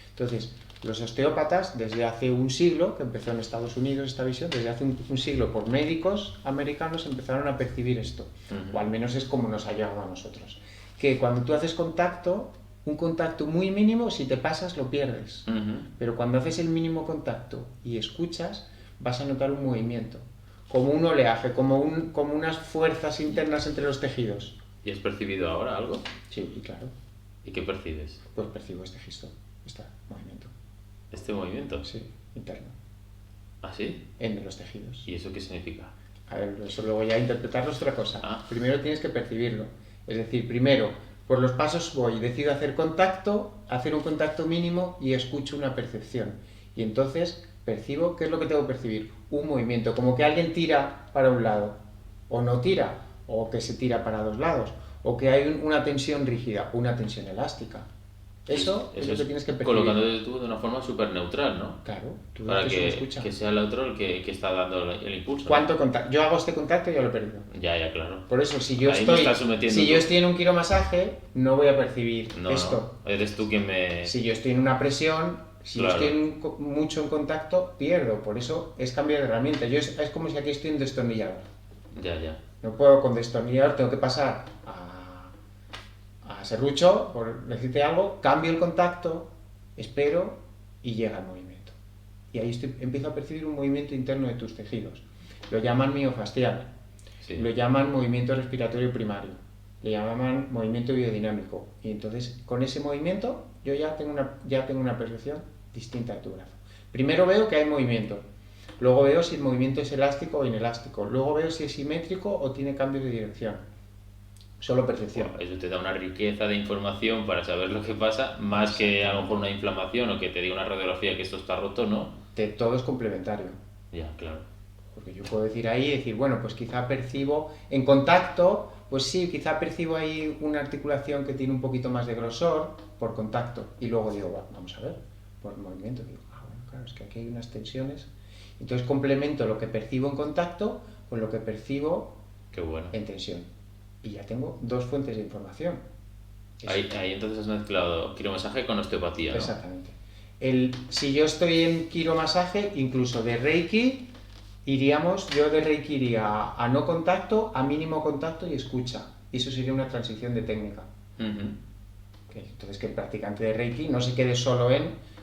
Speaker 2: Entonces, los osteópatas, desde hace un siglo, que empezó en Estados Unidos esta visión, desde hace un siglo por médicos americanos empezaron a percibir esto, o al menos es como nos ha llegado a nosotros. Que cuando tú haces contacto, un contacto muy mínimo, si te pasas lo pierdes. Pero cuando haces el mínimo contacto y escuchas, vas a notar un movimiento, como un oleaje, como unas fuerzas internas entre los tejidos.
Speaker 1: ¿Y has percibido ahora algo?
Speaker 2: Sí, claro.
Speaker 1: ¿Y qué percibes?
Speaker 2: Pues percibo este gesto, este movimiento.
Speaker 1: ¿Este movimiento?
Speaker 2: Sí, interno.
Speaker 1: ¿Ah, sí?
Speaker 2: En los tejidos.
Speaker 1: ¿Y eso qué significa?
Speaker 2: A ver, eso luego ya interpretarlo es otra cosa.
Speaker 1: Ah.
Speaker 2: Primero tienes que percibirlo. Es decir, primero, por los pasos voy, decido hacer un contacto mínimo y escucho una percepción. Y entonces percibo, ¿qué es lo que tengo que percibir? Un movimiento, como que alguien tira para un lado, o no tira, o que se tira para dos lados, o que hay una tensión rígida, una tensión elástica. Eso es lo que tienes que percibir.
Speaker 1: Colocándote tú de una forma súper neutral, ¿no?
Speaker 2: Claro, tú
Speaker 1: para
Speaker 2: que
Speaker 1: sea el otro el que está dando el impulso.
Speaker 2: ¿Cuánto contacto? Yo hago este contacto y ya lo he perdido.
Speaker 1: Ya, claro.
Speaker 2: Por eso, si yo estoy en un quiromasaje, no voy a percir esto.
Speaker 1: No. Eres tú quien me...
Speaker 2: Si yo estoy en una presión, si
Speaker 1: claro.
Speaker 2: yo estoy mucho en contacto, pierdo. Por eso es cambiar de herramienta. Es como si aquí estoy en destornillador.
Speaker 1: Ya.
Speaker 2: No puedo con destornillador, tengo que pasar a serrucho, por decirte algo, cambio el contacto, espero y llega el movimiento. Y ahí empiezo a percibir un movimiento interno de tus tejidos. Lo llaman miofascial, sí. Lo llaman movimiento respiratorio primario, le llaman movimiento biodinámico. Y entonces, con ese movimiento, yo ya tengo una percepción distinta de tu brazo. Primero veo que hay movimiento, luego veo si el movimiento es elástico o inelástico, luego veo si es simétrico o tiene cambio de dirección. Solo percepción.
Speaker 1: Bueno, eso te da una riqueza de información para saber lo que pasa, más que a lo mejor una inflamación o que te diga una radiografía que esto está roto, ¿no?
Speaker 2: Todo es complementario.
Speaker 1: Ya, claro.
Speaker 2: Porque yo puedo decir, bueno, pues quizá percibo en contacto, pues sí, quizá percibo ahí una articulación que tiene un poquito más de grosor por contacto. Y luego digo, vamos a ver, por el movimiento. Digo, bueno, claro, es que aquí hay unas tensiones. Entonces complemento lo que percibo en contacto con lo que percibo en tensión. Y ya tengo dos fuentes de información.
Speaker 1: Ahí entonces has mezclado quiromasaje con osteopatía, ¿no?
Speaker 2: Exactamente. Si yo estoy en quiromasaje, incluso de Reiki, yo de Reiki iría a no contacto, a mínimo contacto y escucha. Y eso sería una transición de técnica. Entonces que el practicante de Reiki no se quede solo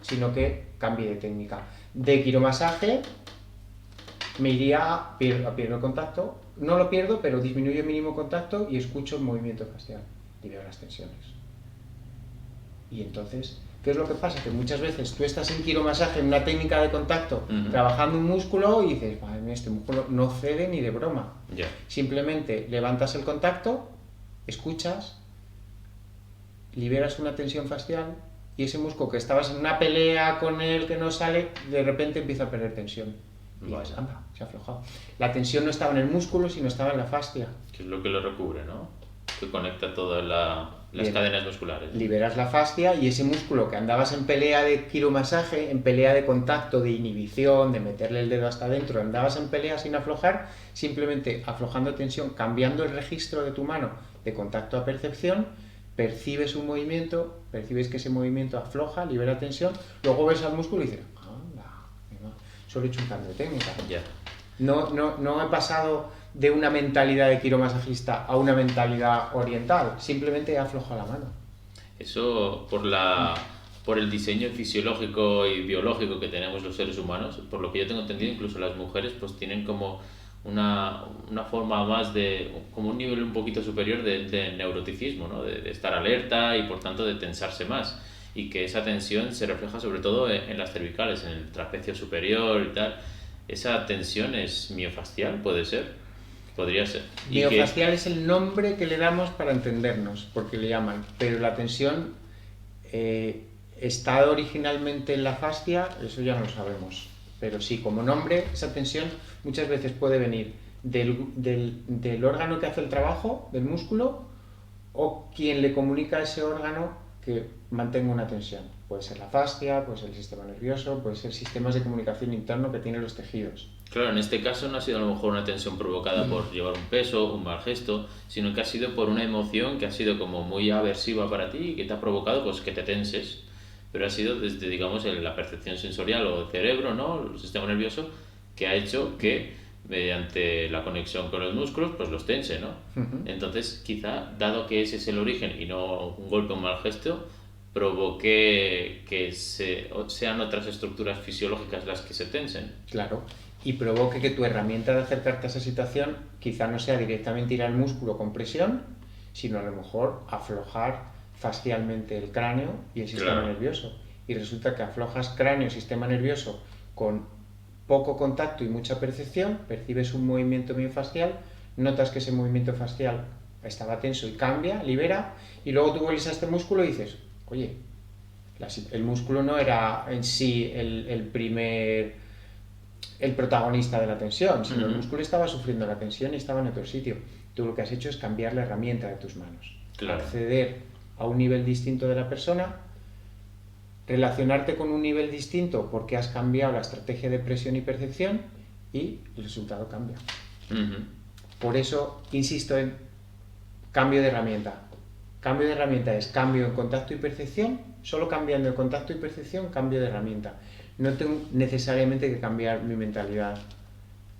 Speaker 2: sino que cambie de técnica. De quiromasaje me iría, pierdo el contacto, no lo pierdo, pero disminuyo el mínimo contacto y escucho el movimiento facial y veo las tensiones. Y entonces, ¿qué es lo que pasa? Que muchas veces tú estás en quiromasaje, en una técnica de contacto, trabajando un músculo y dices, madre mía, este músculo no cede ni de broma. Simplemente levantas el contacto, escuchas, liberas una tensión facial y ese músculo que estabas en una pelea con él que no sale, de repente empieza a perder tensión. Y dices, anda, se ha aflojado. La tensión no estaba en el músculo, sino estaba en la fascia.
Speaker 1: Que es lo que lo recubre, ¿no? Que conecta todas las cadenas musculares.
Speaker 2: Liberas la fascia y ese músculo que andabas en pelea de quiromasaje, en pelea de contacto, de inhibición, de meterle el dedo hasta adentro, andabas en pelea sin aflojar, simplemente aflojando tensión, cambiando el registro de tu mano de contacto a percepción, percibes un movimiento, percibes que ese movimiento afloja, libera tensión, luego ves al músculo y dices, solo he hecho un cambio de técnica. No he pasado de una mentalidad de quiromasajista a una mentalidad oriental, simplemente he aflojado la mano.
Speaker 1: Eso por el diseño fisiológico y biológico que tenemos los seres humanos, por lo que yo tengo entendido, incluso las mujeres pues tienen como una forma más como un nivel un poquito superior de neuroticismo, ¿no? De estar alerta y por tanto de tensarse más. Y que esa tensión se refleja sobre todo en las cervicales, en el trapecio superior y tal. ¿Esa tensión es miofascial, puede ser? Podría ser.
Speaker 2: Miofascial es el nombre que le damos para entendernos, porque le llaman, pero la tensión está originalmente en la fascia, eso ya no lo sabemos. Pero sí, como nombre, esa tensión muchas veces puede venir del órgano que hace el trabajo, del músculo, o quien le comunica a ese órgano que mantenga una tensión. Puede ser la fascia, puede ser el sistema nervioso, puede ser sistemas de comunicación interno que tienen los tejidos.
Speaker 1: Claro, en este caso no ha sido a lo mejor una tensión provocada por llevar un peso, un mal gesto, sino que ha sido por una emoción que ha sido como muy aversiva para ti y que te ha provocado pues que te tenses. Pero ha sido desde, digamos, la percepción sensorial o el cerebro, ¿no? El sistema nervioso, que ha hecho que mediante la conexión con los músculos, pues los tense, ¿no? Entonces, quizá, dado que ese es el origen y no un golpe o un mal gesto, provoque que sean otras estructuras fisiológicas las que se tensen.
Speaker 2: Claro, y provoque que tu herramienta de acercarte a esa situación quizá no sea directamente ir al músculo con presión, sino a lo mejor aflojar fascialmente el cráneo y el sistema nervioso. Y resulta que aflojas cráneo y sistema nervioso con poco contacto y mucha percepción, percibes un movimiento miofascial, notas que ese movimiento fascial estaba tenso y cambia, libera, y luego tú vuelves a este músculo y dices, oye, el músculo no era en sí el protagonista de la tensión, sino el músculo estaba sufriendo la tensión y estaba en otro sitio. Tú lo que has hecho es cambiar la herramienta de tus manos, acceder a un nivel distinto de la persona, relacionarte con un nivel distinto porque has cambiado la estrategia de presión y percepción y el resultado cambia. Por eso insisto en cambio de herramienta. Cambio de herramienta es cambio en contacto y percepción, solo cambiando en contacto y percepción, cambio de herramienta. No tengo necesariamente que cambiar mi mentalidad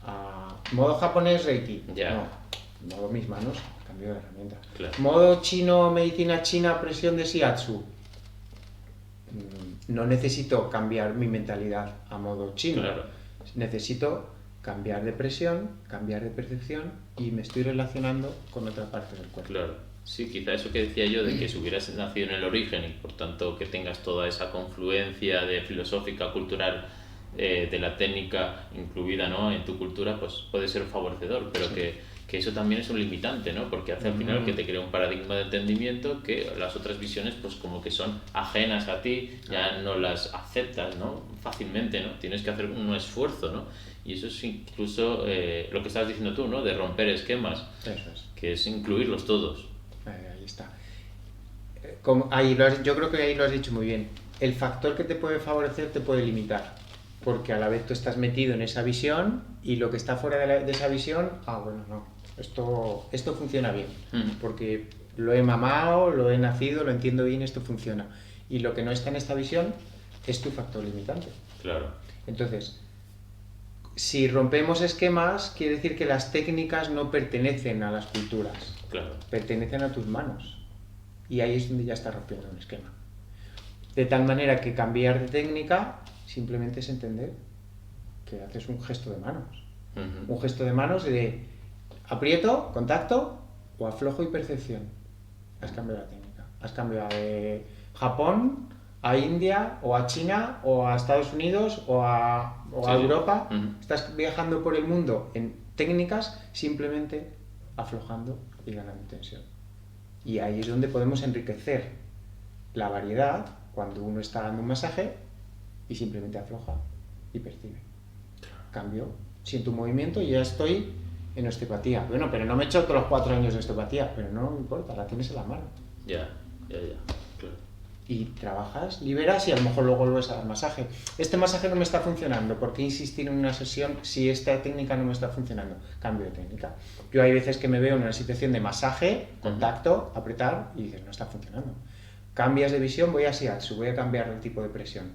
Speaker 2: a modo japonés Reiki. No, modo mis manos, cambio de herramienta. Modo chino, medicina china, presión de shiatsu. No necesito cambiar mi mentalidad a modo chino. Necesito cambiar de presión, cambiar de percepción y me estoy relacionando con otra parte del cuerpo.
Speaker 1: Sí, quizá eso que decía yo de que si hubieras nacido en el origen y por tanto que tengas toda esa confluencia de filosófica, cultural, de la técnica incluida, ¿no?, en tu cultura, pues puede ser favorecedor, pero que eso también es un limitante, ¿no? Porque hace al final que te crea un paradigma de entendimiento que las otras visiones pues como que son ajenas a ti, ya no las aceptas, ¿no?, fácilmente, ¿no? Tienes que hacer un esfuerzo, ¿no? Y eso es incluso lo que estabas diciendo tú, ¿no?, de romper esquemas, que es incluirlos todos.
Speaker 2: Ahí está. Yo creo que ahí lo has dicho muy bien. El factor que te puede favorecer te puede limitar, porque a la vez tú estás metido en esa visión y lo que está fuera de esa visión, bueno, no, esto funciona bien, porque lo he mamado, lo he nacido, lo entiendo bien, esto funciona. Y lo que no está en esta visión es tu factor limitante. Entonces, si rompemos esquemas, quiere decir que las técnicas no pertenecen a las culturas, pertenecen a tus manos. Y ahí es donde ya estás rompiendo un esquema. De tal manera que cambiar de técnica simplemente es entender que haces un gesto de manos. Un gesto de manos de aprieto, contacto o aflojo y percepción. Has cambiado la técnica. Has cambiado de Japón a India o a China o a Estados Unidos o a Europa. Estás viajando por el mundo en técnicas simplemente aflojando y ganando tensión. Y ahí es donde podemos enriquecer la variedad cuando uno está dando un masaje y simplemente afloja y percibe. Cambio, siento un movimiento y ya estoy en osteopatía. Bueno, pero no me he hecho todos los 4 años de osteopatía, pero no importa, la tienes en la mano.
Speaker 1: Claro.
Speaker 2: Y trabajas, liberas y a lo mejor luego vuelves al masaje. Este masaje no me está funcionando, ¿por qué insistir en una sesión si esta técnica no me está funcionando? Cambio de técnica. Yo hay veces que me veo en una situación de masaje, contacto, apretar y dices, no está funcionando. Cambias de visión, voy a shiatsu, voy a cambiar el tipo de presión.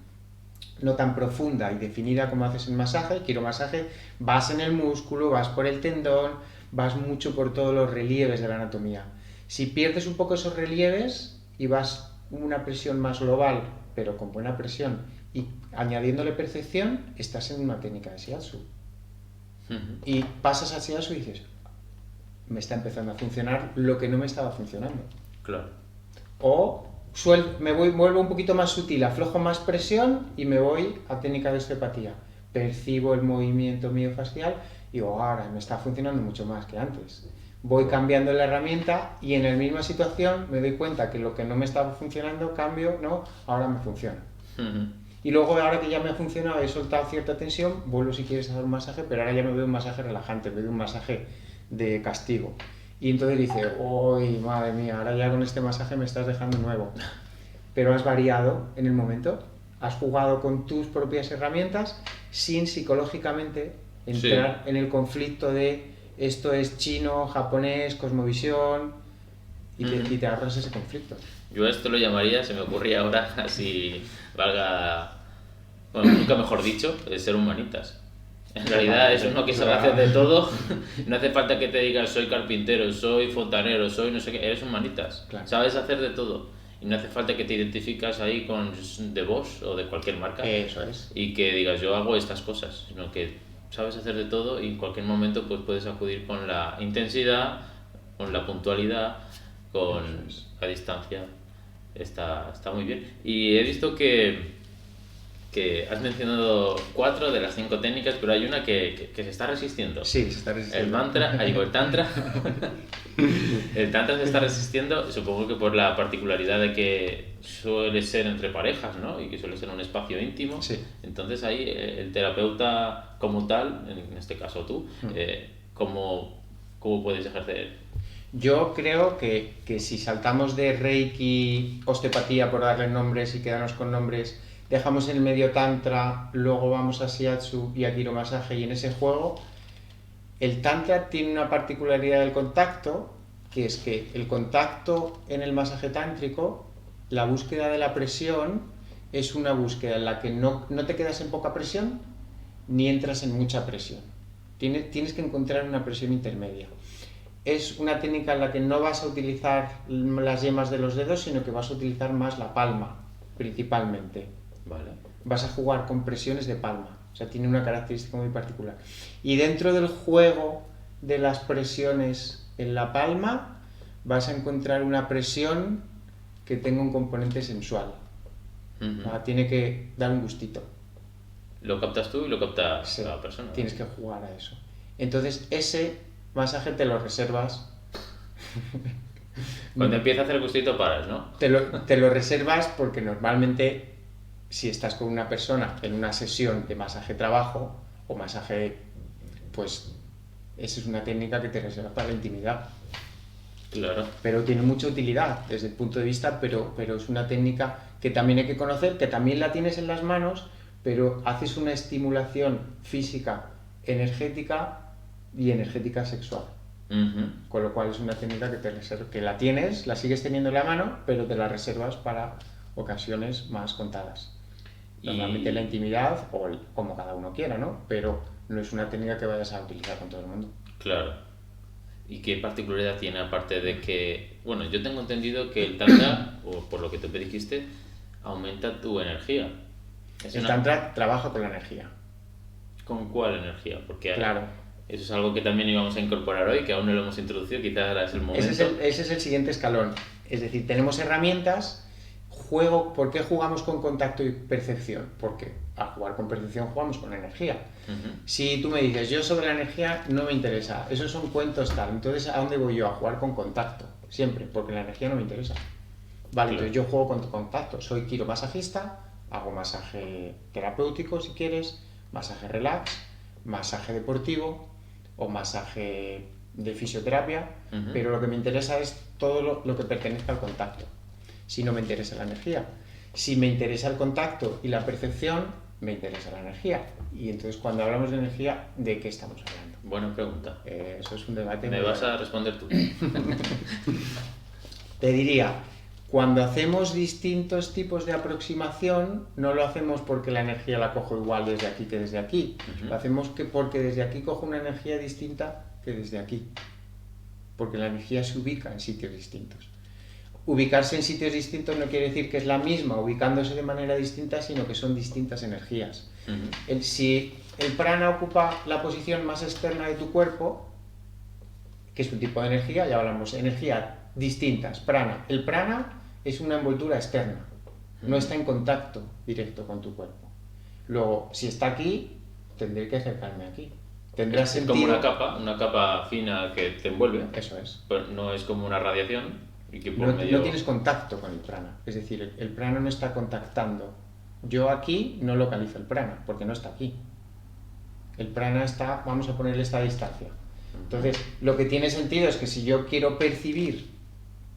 Speaker 2: No tan profunda y definida como haces en masaje, quiero masaje, vas en el músculo, vas por el tendón, vas mucho por todos los relieves de la anatomía. Si pierdes un poco esos relieves y vas una presión más global, pero con buena presión, y añadiéndole percepción, estás en una técnica de shiatsu. Y pasas a shiatsu y dices, me está empezando a funcionar lo que no me estaba funcionando. O vuelvo un poquito más sutil, aflojo más presión y me voy a técnica de osteopatía. Percibo el movimiento miofascial Digo, ahora me está funcionando mucho más que antes. Voy cambiando la herramienta y en la misma situación me doy cuenta que lo que no me estaba funcionando, cambio, ¿no? Ahora me funciona. Y luego, ahora que ya me ha funcionado, he soltado cierta tensión, vuelvo si quieres a hacer un masaje, pero ahora ya me veo un masaje relajante, me veo un masaje de castigo. Y entonces dice, uy, madre mía, ahora ya con este masaje me estás dejando nuevo. Pero has variado en el momento, has jugado con tus propias herramientas sin psicológicamente entrar en el conflicto de esto es chino, japonés, cosmovisión, y te ahorras ese conflicto.
Speaker 1: Yo a esto lo llamaría, se me ocurría ahora, así valga, bueno, nunca mejor dicho, de ser humanitas. En realidad es uno que sabe hacer de todo, no hace falta que te digas soy carpintero, soy fontanero, soy no sé qué, eres humanitas,
Speaker 2: Claro.
Speaker 1: sabes hacer de todo. Y no hace falta que te identificas ahí con de Bosch o de cualquier marca.
Speaker 2: Eso es.
Speaker 1: Y que digas yo hago estas cosas, sino que sabes hacer de todo y en cualquier momento pues puedes acudir con la intensidad, con la puntualidad, con la distancia. Está muy bien. Y he visto que has mencionado 4 de las 5 técnicas, pero hay una que se está resistiendo.
Speaker 2: Sí, se está resistiendo.
Speaker 1: El mantra, el tantra. El tantra se está resistiendo, supongo que por la particularidad de que suele ser entre parejas, ¿no? Y que suele ser un espacio íntimo.
Speaker 2: Sí.
Speaker 1: Entonces ahí el terapeuta como tal, en este caso tú, ¿cómo puedes ejercer?
Speaker 2: Yo creo que si saltamos de Reiki, osteopatía, por darle nombres y quedarnos con nombres, dejamos en el medio Tantra, luego vamos a Shiatsu y a quiromasaje, y en ese juego, el Tantra tiene una particularidad del contacto, que es que el contacto en el masaje tántrico, la búsqueda de la presión, es una búsqueda en la que no te quedas en poca presión, ni entras en mucha presión. Tienes que encontrar una presión intermedia. Es una técnica en la que no vas a utilizar las yemas de los dedos, sino que vas a utilizar más la palma, principalmente.
Speaker 1: Vale.
Speaker 2: Vas a jugar con presiones de palma, o sea, tiene una característica muy particular. Y dentro del juego de las presiones en la palma, vas a encontrar una presión que tenga un componente sensual. Tiene que dar un gustito.
Speaker 1: Lo captas tú y lo capta
Speaker 2: Sí,
Speaker 1: la persona.
Speaker 2: tienes que jugar a eso. Entonces, ese masaje te lo reservas.
Speaker 1: Cuando empieza a hacer gustito paras, ¿no?
Speaker 2: Te lo reservas porque normalmente, si estás con una persona en una sesión de masaje trabajo o masaje, pues esa es una técnica que te reservas para la intimidad.
Speaker 1: Claro.
Speaker 2: Pero tiene mucha utilidad desde el punto de vista, pero es una técnica que también hay que conocer, que también la tienes en las manos, pero haces una estimulación física, energética y energética sexual. Con lo cual es una técnica que la tienes, la sigues teniendo en la mano, pero te la reservas para ocasiones más contadas. Normalmente la intimidad o como cada uno quiera, ¿no? Pero no es una técnica que vayas a utilizar con todo el mundo.
Speaker 1: Claro. ¿Y qué particularidad tiene aparte de que, bueno, yo tengo entendido que el tantra, o por lo que te dijiste, aumenta tu energía?
Speaker 2: El tantra trabaja con la energía.
Speaker 1: ¿Con cuál energía? Porque
Speaker 2: claro.
Speaker 1: Eso es algo que también íbamos a incorporar hoy, que aún no lo hemos introducido, quizás ahora es el momento.
Speaker 2: Ese es el siguiente escalón. Es decir, tenemos herramientas, ¿por qué jugamos con contacto y percepción? Porque al jugar con percepción jugamos con energía. Si tú me dices, yo sobre la energía no me interesa, esos son cuentos tal, entonces ¿a dónde voy yo? A jugar con contacto, siempre, porque la energía no me interesa. Vale, entonces yo juego con contacto, soy quiromasajista, hago masaje terapéutico si quieres, masaje relax, masaje deportivo o masaje de fisioterapia, pero lo que me interesa es todo lo que pertenezca al contacto. Si no me interesa la energía, si me interesa el contacto y la percepción, me interesa la energía. Y entonces cuando hablamos de energía, ¿de qué estamos hablando?
Speaker 1: Buena pregunta.
Speaker 2: Eso es un debate.
Speaker 1: Me vas a responder tú.
Speaker 2: Te diría, cuando hacemos distintos tipos de aproximación, no lo hacemos porque la energía la cojo igual desde aquí que desde aquí. Lo hacemos porque desde aquí cojo una energía distinta que desde aquí. Porque la energía se ubica en sitios distintos. Ubicarse en sitios distintos no quiere decir que es la misma, ubicándose de manera distinta, sino que son distintas energías. Si el prana ocupa la posición más externa de tu cuerpo, que es un tipo de energía, ya hablamos, energía distintas, prana. El prana es una envoltura externa, no está en contacto directo con tu cuerpo. Luego, si está aquí, tendré que acercarme aquí. Tendrá
Speaker 1: Es
Speaker 2: sentido.
Speaker 1: como una capa fina que te envuelve,
Speaker 2: Eso es.
Speaker 1: pero no es como una radiación y que por
Speaker 2: No,
Speaker 1: medio...
Speaker 2: no tienes contacto con el prana, es decir, el prana no está contactando. Yo aquí no localizo el prana, porque no está aquí. El prana está, vamos a ponerle esta distancia. Entonces, lo que tiene sentido es que si yo quiero percibir,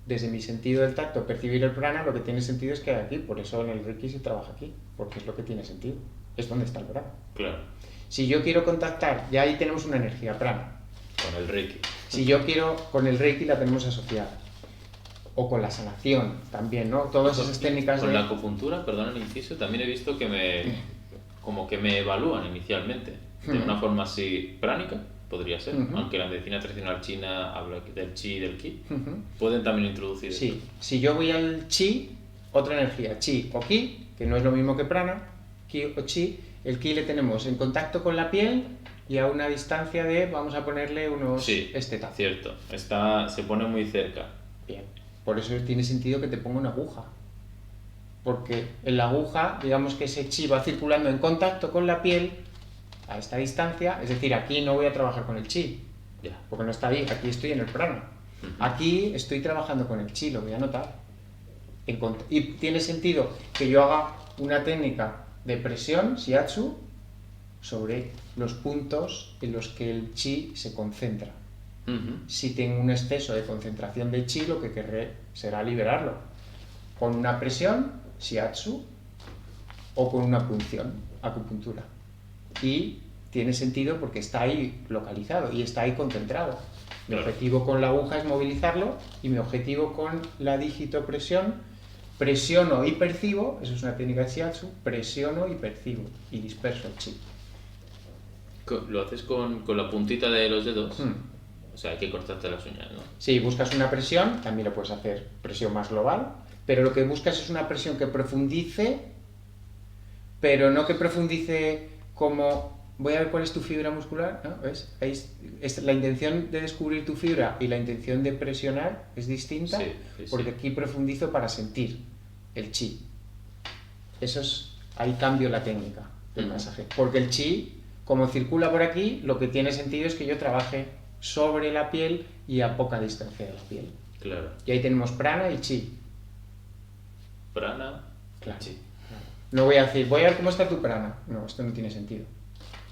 Speaker 2: desde mi sentido del tacto, percibir el prana, lo que tiene sentido es que hay aquí, por eso en el Reiki se trabaja aquí, porque es lo que tiene sentido, es donde está el prana.
Speaker 1: Claro,
Speaker 2: Si yo quiero contactar, ya ahí tenemos una energía prana.
Speaker 1: con el Reiki.
Speaker 2: Si yo quiero, con el Reiki la tenemos asociada. O con la sanación también, ¿no? Todas esas técnicas
Speaker 1: Con
Speaker 2: de...
Speaker 1: la acupuntura, perdón el inciso, también he visto que como que me evalúan inicialmente, de una forma así pránica, podría ser, aunque la medicina tradicional china habla del chi y del ki, pueden también introducir
Speaker 2: Sí,
Speaker 1: esto.
Speaker 2: si yo voy al chi, otra energía, chi o ki, que no es lo mismo que prana, ki o chi, el ki le tenemos en contacto con la piel y a una distancia de, vamos a ponerle unos
Speaker 1: Sí,
Speaker 2: estetazos.
Speaker 1: cierto, se pone muy cerca.
Speaker 2: Bien, por eso tiene sentido que te ponga una aguja. Porque en la aguja, digamos que ese chi va circulando en contacto con la piel a esta distancia, es decir, aquí no voy a trabajar con el chi,
Speaker 1: Ya.
Speaker 2: porque no está ahí, aquí estoy en el prana. Aquí estoy trabajando con el chi, lo voy a notar. Y tiene sentido que yo haga una técnica de presión, shiatsu, sobre los puntos en los que el chi se concentra. Si tengo un exceso de concentración de chi, lo que querré será liberarlo. Con una presión, shiatsu, o con una punción, acupuntura. Y tiene sentido porque está ahí localizado y está ahí concentrado. Mi objetivo con la aguja es movilizarlo y mi objetivo con la digitopresión, presiono y percibo, eso es una técnica de shiatsu, presiono y percibo y disperso el chi.
Speaker 1: ¿Lo haces con la puntita de los dedos? O sea, hay que cortarte las uñas, ¿no?
Speaker 2: Si buscas una presión, también lo puedes hacer presión más global, pero lo que buscas es una presión que profundice, pero no que profundice como voy a ver cuál es tu fibra muscular, ¿no? ¿Ves? La intención de descubrir tu fibra y la intención de presionar es distinta,
Speaker 1: Sí, sí,
Speaker 2: porque
Speaker 1: sí.
Speaker 2: aquí profundizo para sentir el chi. Ahí cambio la técnica del masaje, porque el chi, como circula por aquí, lo que tiene sentido es que yo trabaje sobre la piel y a poca distancia de la piel.
Speaker 1: Claro.
Speaker 2: Y ahí tenemos prana y chi.
Speaker 1: Prana,
Speaker 2: Claro.
Speaker 1: chi.
Speaker 2: No voy a decir, voy a ver cómo está tu prana. No, esto no tiene sentido.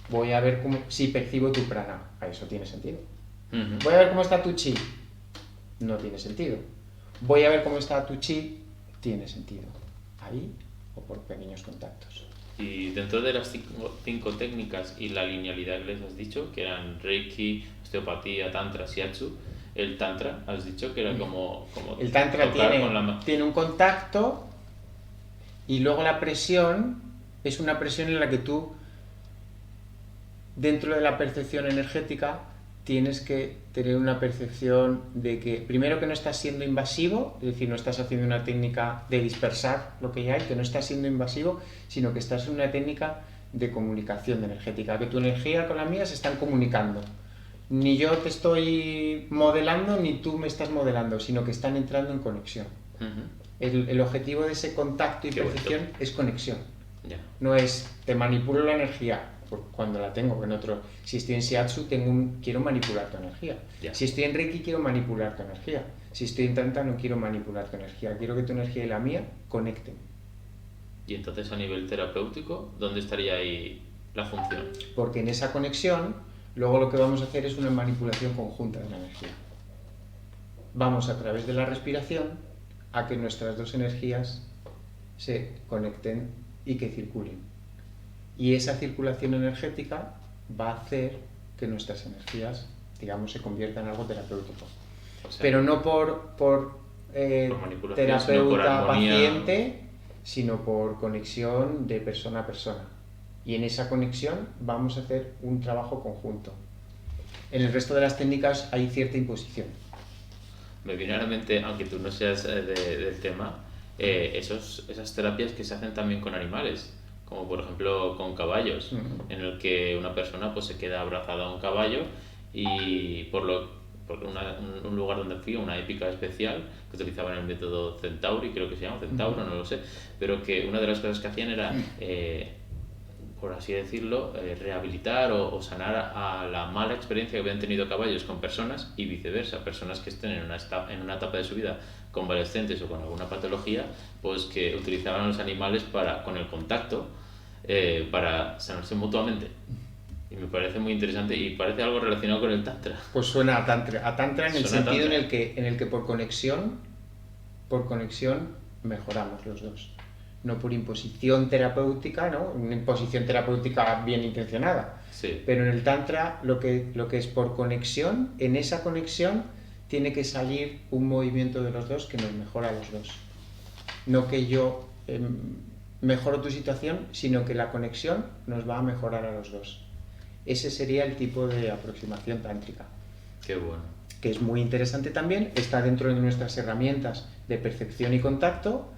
Speaker 2: Voy a ver si percibo tu prana. Eso tiene sentido. Voy a ver cómo está tu chi. No tiene sentido. Voy a ver cómo está tu chi. Tiene sentido. Ahí o por pequeños contactos.
Speaker 1: Y dentro de las cinco técnicas y la linealidad que les has dicho, que eran Reiki, osteopatía, Tantra, Shiatsu, el Tantra, has dicho que era como
Speaker 2: El Tantra
Speaker 1: tocar con la
Speaker 2: tiene un contacto y luego la presión es una presión en la que tú, dentro de la percepción energética, tienes que tener una percepción de que, primero, que no estás siendo invasivo, es decir, no estás haciendo una técnica de dispersar lo que ya hay, que no estás siendo invasivo, sino que estás en una técnica de comunicación energética, que tu energía con la mía se están comunicando. Ni yo te estoy modelando, ni tú me estás modelando, sino que están entrando en conexión. El objetivo de ese contacto y percepción es conexión.
Speaker 1: Ya.
Speaker 2: No es, te manipulo la energía cuando la tengo en otro. Si estoy en Shiatsu, quiero manipular tu energía.
Speaker 1: Ya.
Speaker 2: Si estoy en Reiki, quiero manipular tu energía. Si estoy en Tantra, no quiero manipular tu energía. Quiero que tu energía y la mía conecten.
Speaker 1: Y entonces, a nivel terapéutico, ¿dónde estaría ahí la función?
Speaker 2: Porque en esa conexión, luego lo que vamos a hacer es una manipulación conjunta de la energía. Vamos a través de la respiración a que nuestras dos energías se conecten y que circulen. Y esa circulación energética va a hacer que nuestras energías, digamos, se conviertan en algo terapéutico.
Speaker 1: O sea,
Speaker 2: Pero no por
Speaker 1: manipulación, sino por
Speaker 2: terapeuta-paciente, sino por conexión de persona a persona. Y en esa conexión vamos a hacer un trabajo conjunto. En el resto de las técnicas hay cierta imposición.
Speaker 1: Me viene a la mente, aunque tú no seas del tema, esas terapias que se hacen también con animales, como por ejemplo con caballos, en el que una persona pues se queda abrazada a un caballo y por un lugar donde fui, una épica especial que utilizaban el método Centauri, creo que se llama Centauro, no lo sé, pero que una de las cosas que hacían era por así decirlo, rehabilitar o sanar a la mala experiencia que habían tenido caballos con personas y viceversa, personas que estén en una etapa de su vida convalescentes o con alguna patología, pues que utilizaban a los animales con el contacto para sanarse mutuamente. Y me parece muy interesante y parece algo relacionado con el tantra.
Speaker 2: Pues suena a tantra en el
Speaker 1: Suena a
Speaker 2: sentido
Speaker 1: tantra.
Speaker 2: en el que por conexión mejoramos los dos. No por imposición terapéutica, ¿no? Una imposición terapéutica bien intencionada.
Speaker 1: Sí.
Speaker 2: Pero en el tantra lo que es por conexión, en esa conexión tiene que salir un movimiento de los dos que nos mejora a los dos. No que yo mejoro tu situación, sino que la conexión nos va a mejorar a los dos. Ese sería el tipo de aproximación tántrica.
Speaker 1: Qué bueno.
Speaker 2: Que es muy interesante también, está dentro de nuestras herramientas de percepción y contacto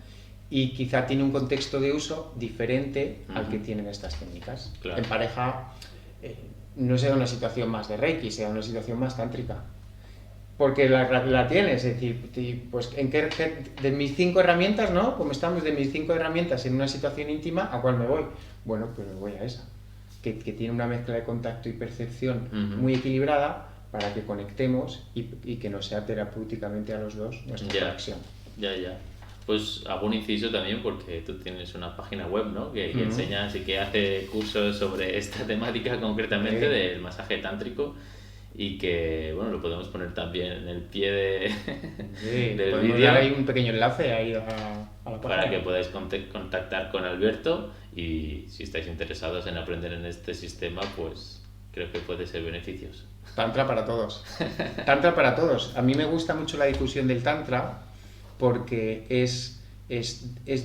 Speaker 2: y quizá tiene un contexto de uso diferente al que tienen estas técnicas.
Speaker 1: Claro.
Speaker 2: En pareja no sea una situación más de Reiki, sea una situación más tántrica. Porque la tienes, es decir, pues de mis 5 herramientas, ¿no? Como estamos de mis 5 herramientas en una situación íntima, ¿a cuál me voy? Bueno, pues me voy a esa, que tiene una mezcla de contacto y percepción muy equilibrada para que conectemos y que nos sea terapéuticamente a los dos nuestra conexión.
Speaker 1: Ya. Pues hago un inciso también porque tú tienes una página web, ¿no? Que enseñas y que hace cursos sobre esta temática concretamente del masaje tántrico y que, bueno, lo podemos poner también en el pie del vídeo.
Speaker 2: Dar ahí un pequeño enlace ahí a la página.
Speaker 1: Para que podáis contactar con Alberto y si estáis interesados en aprender en este sistema, pues creo que puede ser beneficioso.
Speaker 2: Tantra para todos. Tantra para todos. A mí me gusta mucho la difusión del tantra porque es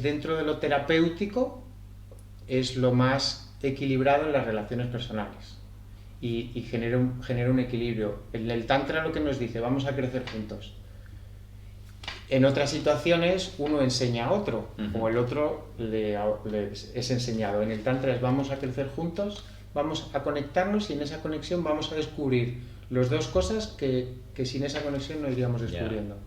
Speaker 2: dentro de lo terapéutico, es lo más equilibrado en las relaciones personales y genera un equilibrio. En el tantra lo que nos dice, vamos a crecer juntos. En otras situaciones uno enseña a otro o el otro le es enseñado. En el tantra es vamos a crecer juntos, vamos a conectarnos y en esa conexión vamos a descubrir las dos cosas que sin esa conexión no iríamos descubriendo.
Speaker 1: Yeah.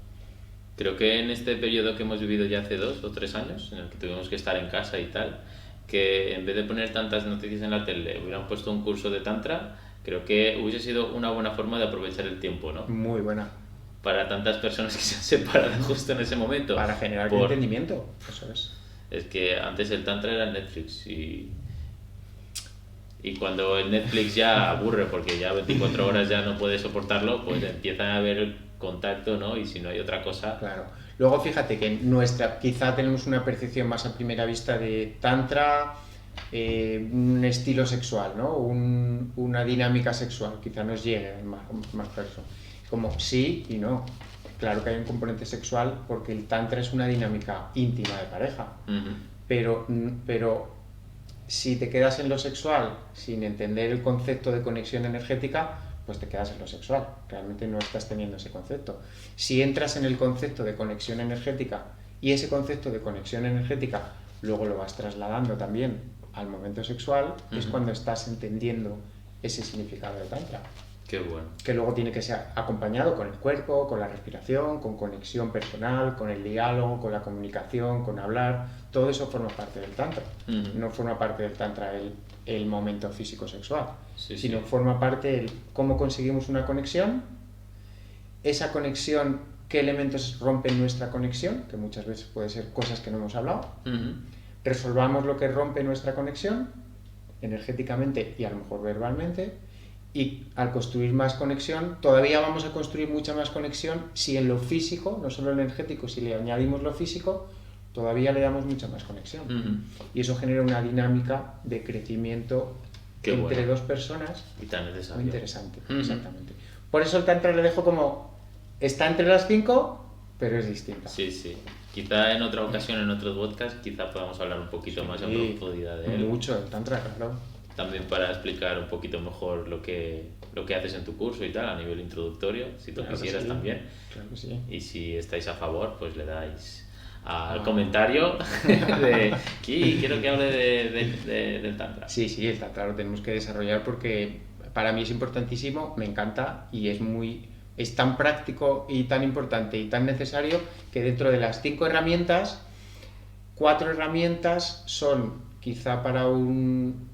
Speaker 1: Creo que en este periodo que hemos vivido ya hace 2 o 3 años, en el que tuvimos que estar en casa y tal, que en vez de poner tantas noticias en la tele hubieran puesto un curso de tantra, creo que hubiese sido una buena forma de aprovechar el tiempo, ¿no?
Speaker 2: Muy buena.
Speaker 1: Para tantas personas que se han separado justo en ese momento.
Speaker 2: Para generar entendimiento, eso es.
Speaker 1: Es que antes el tantra era Netflix y cuando el Netflix ya aburre porque ya 24 horas ya no puede soportarlo, pues empieza a haber contacto, ¿no? Y si no hay otra cosa...
Speaker 2: Claro. Luego fíjate que quizá tenemos una percepción más a primera vista de tantra, un estilo sexual, ¿no? Una dinámica sexual, quizá nos llegue más claro. Como sí y no. Claro que hay un componente sexual porque el tantra es una dinámica íntima de pareja. Pero si te quedas en lo sexual sin entender el concepto de conexión energética, pues te quedas en lo sexual, realmente no estás teniendo ese concepto. Si entras en el concepto de conexión energética y ese concepto de conexión energética luego lo vas trasladando también al momento sexual, es cuando estás entendiendo ese significado de tantra.
Speaker 1: Qué bueno.
Speaker 2: Que luego tiene que ser acompañado con el cuerpo, con la respiración, con conexión personal, con el diálogo, con la comunicación, con hablar. Todo eso forma parte del tantra. No forma parte del tantra el momento físico-sexual, sino forma parte el cómo conseguimos una conexión, esa conexión, qué elementos rompen nuestra conexión, que muchas veces puede ser cosas que no hemos hablado. Resolvamos lo que rompe nuestra conexión energéticamente y a lo mejor verbalmente. Y al construir más conexión, todavía vamos a construir mucha más conexión si en lo físico, no solo en lo energético, si le añadimos lo físico, todavía le damos mucha más conexión. Y eso genera una dinámica de crecimiento entre dos personas
Speaker 1: y tan necesario.
Speaker 2: Muy interesante, exactamente. Por eso el tantra le dejo como, está entre las 5, pero es distinta.
Speaker 1: Sí. Quizá en otra ocasión, en otro podcast, quizá podamos hablar un poquito más en profundidad de él.
Speaker 2: Mucho, el tantra, claro.
Speaker 1: También para explicar un poquito mejor lo que haces en tu curso y tal, a nivel introductorio, si tú quisieras también.
Speaker 2: Claro que sí.
Speaker 1: Y si estáis a favor, pues le dais al comentario de quiero que hable del tantra.
Speaker 2: Sí, el tantra lo tenemos que desarrollar porque para mí es importantísimo, me encanta y es tan práctico y tan importante y tan necesario que dentro de las 5 herramientas, 4 herramientas son quizá para un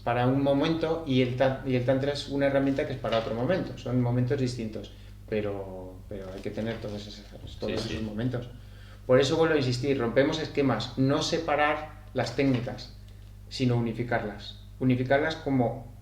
Speaker 2: para un momento y el tantra es una herramienta que es para otro momento. Son momentos distintos, pero hay que tener todos esos momentos. Por eso vuelvo a insistir, rompemos esquemas, no separar las técnicas, sino unificarlas. Unificarlas como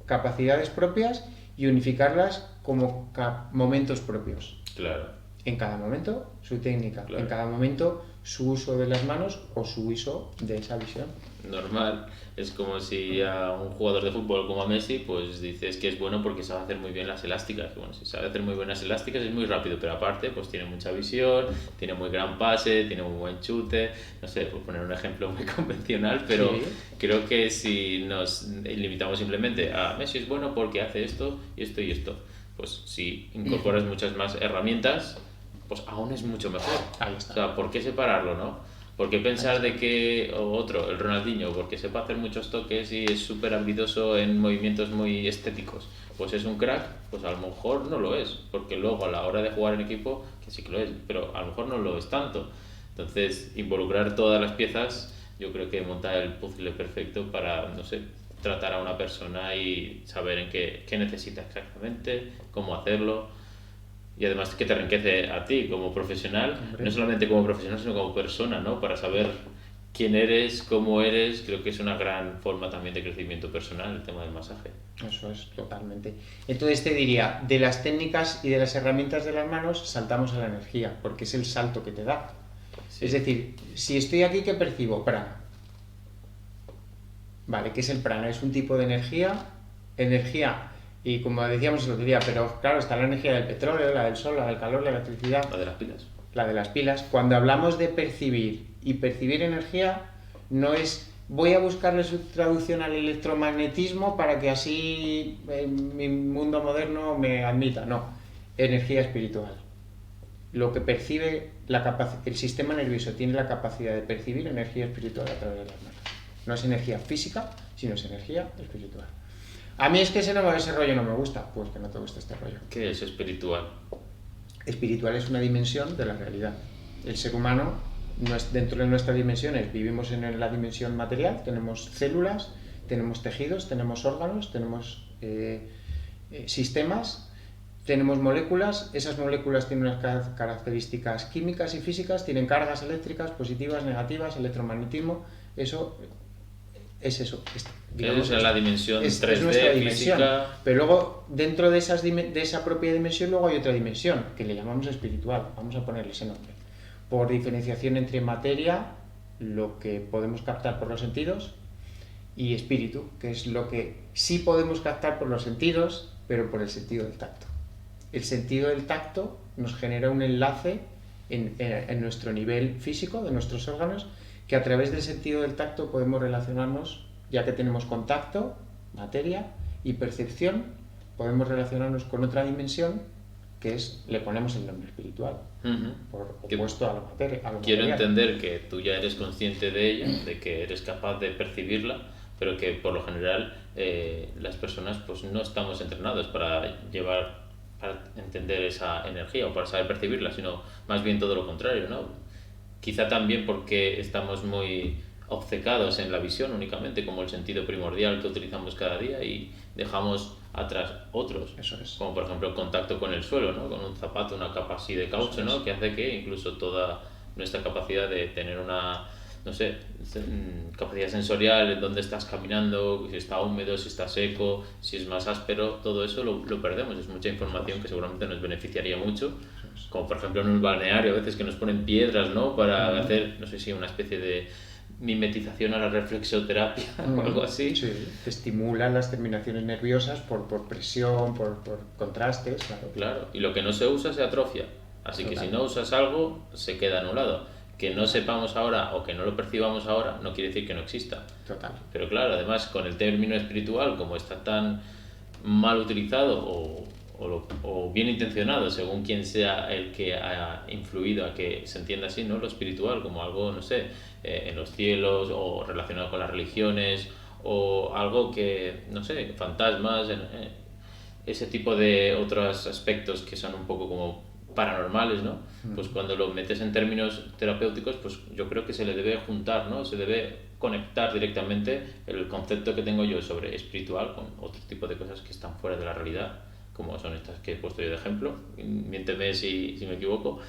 Speaker 2: capacidades propias y unificarlas como momentos propios.
Speaker 1: Claro.
Speaker 2: En cada momento su técnica,
Speaker 1: claro.
Speaker 2: En cada momento su uso de las manos o su uso de esa visión.
Speaker 1: Normal, es como si a un jugador de fútbol como a Messi, pues dices que es bueno porque sabe hacer muy bien las elásticas. Bueno, si sabe hacer muy buenas elásticas es muy rápido, pero aparte pues tiene mucha visión, tiene muy gran pase, tiene muy buen chute, no sé, por poner un ejemplo muy convencional, pero sí. Creo que si nos limitamos simplemente a Messi es bueno porque hace esto y esto y esto, pues si incorporas muchas más herramientas, pues aún es mucho mejor.
Speaker 2: Ahí está.
Speaker 1: O sea, ¿por qué separarlo, no? ¿Por qué pensar de que otro, el Ronaldinho, porque sepa hacer muchos toques y es súper habilidoso en movimientos muy estéticos, pues es un crack? Pues a lo mejor no lo es, porque luego a la hora de jugar en equipo, que sí que lo es, pero a lo mejor no lo es tanto. Entonces, involucrar todas las piezas, yo creo que monta el puzzle perfecto para, no sé, tratar a una persona y saber en qué necesita exactamente, cómo hacerlo. Y además que te enriquece a ti como profesional, no solamente como profesional, sino como persona, ¿no? Para saber quién eres, cómo eres, creo que es una gran forma también de crecimiento personal el tema del masaje.
Speaker 2: Eso es, totalmente. Entonces te diría, de las técnicas y de las herramientas de las manos, saltamos a la energía, porque es el salto que te da. Sí. Es decir, si estoy aquí, ¿qué percibo? Prana. Vale, ¿qué es el prana? Es un tipo de energía, y como decíamos el otro día, pero claro, está la energía del petróleo, la del sol, la del calor, la electricidad.
Speaker 1: La de las pilas.
Speaker 2: La de las pilas. Cuando hablamos de percibir y percibir energía, no es voy a buscarle su traducción al electromagnetismo para que así en mi mundo moderno me admita. No, energía espiritual. Lo que percibe, el sistema nervioso tiene la capacidad de percibir energía espiritual a través de las manos. No es energía física, sino es energía espiritual. A mí es que ese rollo no me gusta. Pues que no te gusta este rollo.
Speaker 1: ¿Qué es espiritual?
Speaker 2: Espiritual es una dimensión de la realidad. El ser humano, dentro de nuestras dimensiones, vivimos en la dimensión material, tenemos células, tenemos tejidos, tenemos órganos, tenemos sistemas, tenemos moléculas. Esas moléculas tienen unas características químicas y físicas, tienen cargas eléctricas, positivas, negativas, electromagnetismo. Eso es eso.
Speaker 1: Digamos, es la dimensión 3D
Speaker 2: es nuestra dimensión.
Speaker 1: Física.
Speaker 2: Pero luego, dentro de esa propia dimensión, luego hay otra dimensión, que le llamamos espiritual. Vamos a ponerle ese nombre. Por diferenciación entre materia, lo que podemos captar por los sentidos, y espíritu, que es lo que sí podemos captar por los sentidos, pero por el sentido del tacto. El sentido del tacto nos genera un enlace en nuestro nivel físico, de nuestros órganos, que a través del sentido del tacto podemos relacionarnos, ya que tenemos contacto, materia y percepción, podemos relacionarnos con otra dimensión que le ponemos el nombre espiritual, por opuesto a la materia.
Speaker 1: Quiero entender que tú ya eres consciente de ella, de que eres capaz de percibirla, pero que por lo general las personas pues no estamos entrenados para entender esa energía o para saber percibirla, sino más bien todo lo contrario, ¿no? Quizá también porque estamos muy obcecados en la visión únicamente como el sentido primordial que utilizamos cada día y dejamos atrás otros.
Speaker 2: Eso es.
Speaker 1: Como por ejemplo el contacto con el suelo, ¿no? Con un zapato, una capa así de caucho, ¿no? Que hace que incluso toda nuestra capacidad de tener una, no sé, capacidad sensorial en dónde estás caminando, si está húmedo, si está seco, si es más áspero, todo eso lo perdemos. Es mucha información que seguramente nos beneficiaría mucho. Como por ejemplo en un balneario, a veces que nos ponen piedras, ¿no? Para hacer, no sé si una especie de mimetización a la reflexoterapia o algo así.
Speaker 2: Sí, te estimulan las terminaciones nerviosas por presión, por contrastes, claro.
Speaker 1: Claro, y lo que no se usa se atrofia. Así que si no usas algo, se queda anulado. Que no sepamos ahora o que no lo percibamos ahora no quiere decir que no exista.
Speaker 2: Total.
Speaker 1: Pero claro, además con el término espiritual, como está tan mal utilizado o bien intencionado, según quien sea el que ha influido a que se entienda así, ¿no? Lo espiritual como algo, no sé, en los cielos o relacionado con las religiones o algo que, no sé, fantasmas, ese tipo de otros aspectos que son un poco como paranormales, ¿no? Pues cuando lo metes en términos terapéuticos, pues yo creo que se le debe juntar, ¿no? Se debe conectar directamente el concepto que tengo yo sobre espiritual con otro tipo de cosas que están fuera de la realidad, como son estas que he puesto yo de ejemplo, miénteme si me equivoco,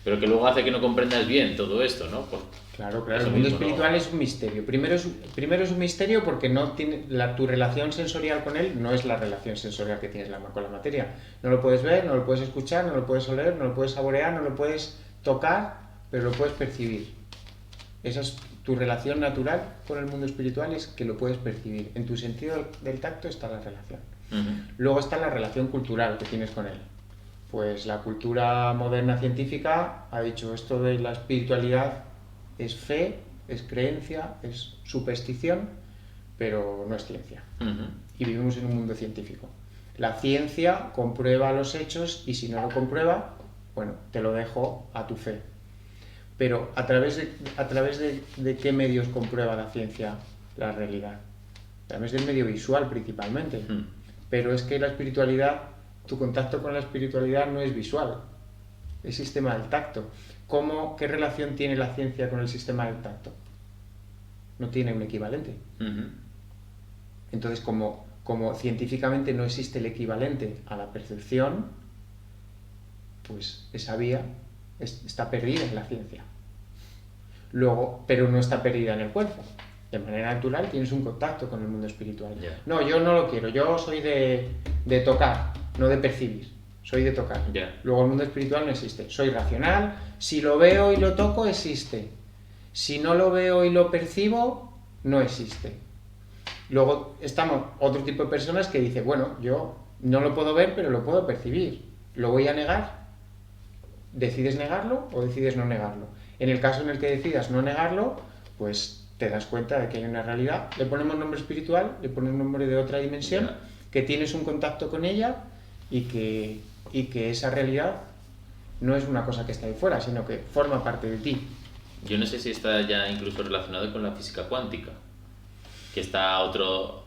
Speaker 1: pero que luego hace que no comprendas bien todo esto, ¿no? Pues
Speaker 2: claro, el mundo espiritual es un misterio. Primero es un misterio porque no tiene tu relación sensorial con él no es la relación sensorial que tienes con la materia. No lo puedes ver, no lo puedes escuchar, no lo puedes oler, no lo puedes saborear, no lo puedes tocar, pero lo puedes percibir. Esa es tu relación natural con el mundo espiritual, es que lo puedes percibir. En tu sentido del tacto está la relación. Luego está la relación cultural que tienes con él. Pues la cultura moderna científica ha dicho esto de la espiritualidad es fe, es creencia, es superstición, pero no es ciencia. Y vivimos en un mundo científico. La ciencia comprueba los hechos y si no lo comprueba, bueno, te lo dejo a tu fe. Pero ¿a través de qué medios comprueba la ciencia la realidad? A través del medio visual principalmente. Pero es que la espiritualidad, tu contacto con la espiritualidad no es visual, es sistema del tacto. ¿Qué relación tiene la ciencia con el sistema del tacto? No tiene un equivalente. Entonces, como científicamente no existe el equivalente a la percepción, pues esa vía está perdida en la ciencia. Luego, pero no está perdida en el cuerpo. De manera natural tienes un contacto con el mundo espiritual. No, yo no lo quiero, yo soy de tocar, no de percibir. Soy de tocar. Luego el mundo espiritual no existe. Soy racional. Si lo veo y lo toco, existe. Si no lo veo y lo percibo, no existe. Luego estamos otro tipo de personas que dicen, bueno, yo no lo puedo ver, pero lo puedo percibir. ¿Lo voy a negar? ¿Decides negarlo o decides no negarlo? En el caso en el que decidas no negarlo, pues te das cuenta de que hay una realidad. Le ponemos nombre espiritual, le ponemos nombre de otra dimensión, que tienes un contacto con ella y que esa realidad no es una cosa que está ahí fuera, sino que forma parte de ti.
Speaker 1: Yo no sé si está ya incluso relacionado con la física cuántica, que está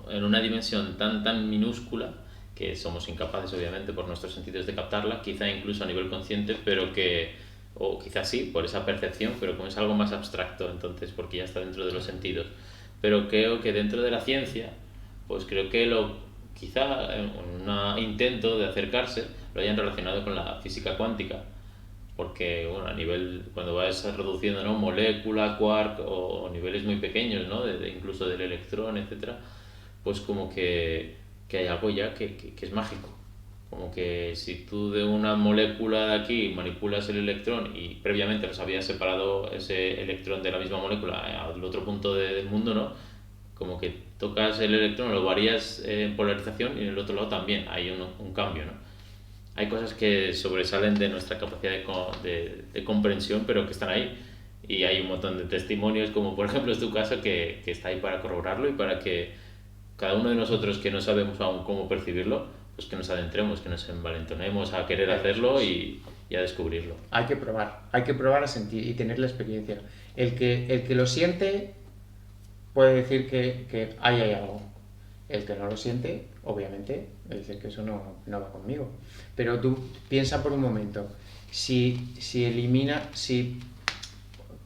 Speaker 1: en una dimensión tan minúscula que somos incapaces, obviamente, por nuestros sentidos de captarla, quizá incluso a nivel consciente, pero o quizás sí, por esa percepción, pero como es algo más abstracto, entonces, porque ya está dentro de los sentidos. Pero creo que dentro de la ciencia, pues creo que quizá en un intento de acercarse lo hayan relacionado con la física cuántica, porque bueno, a nivel, cuando vas reduciendo, ¿no?, molécula, quark o niveles muy pequeños, ¿no?, incluso del electrón, etcétera, pues como que hay algo ya que es mágico. Como que si tú de una molécula de aquí manipulas el electrón y previamente los habías separado ese electrón de la misma molécula al otro punto del mundo, ¿no?, como que tocas el electrón, lo varías en polarización y en el otro lado también hay un cambio, ¿no? Hay cosas que sobresalen de nuestra capacidad de comprensión, pero que están ahí, y hay un montón de testimonios, como por ejemplo es tu caso, que está ahí para corroborarlo y para que cada uno de nosotros que no sabemos aún cómo percibirlo, pues que nos adentremos, que nos envalentonemos a querer hacerlo y a descubrirlo.
Speaker 2: Hay que probar a sentir y tener la experiencia. El que lo siente puede decir que ahí hay algo. El que no lo siente, obviamente, dice que eso no va conmigo. Pero tú piensa por un momento,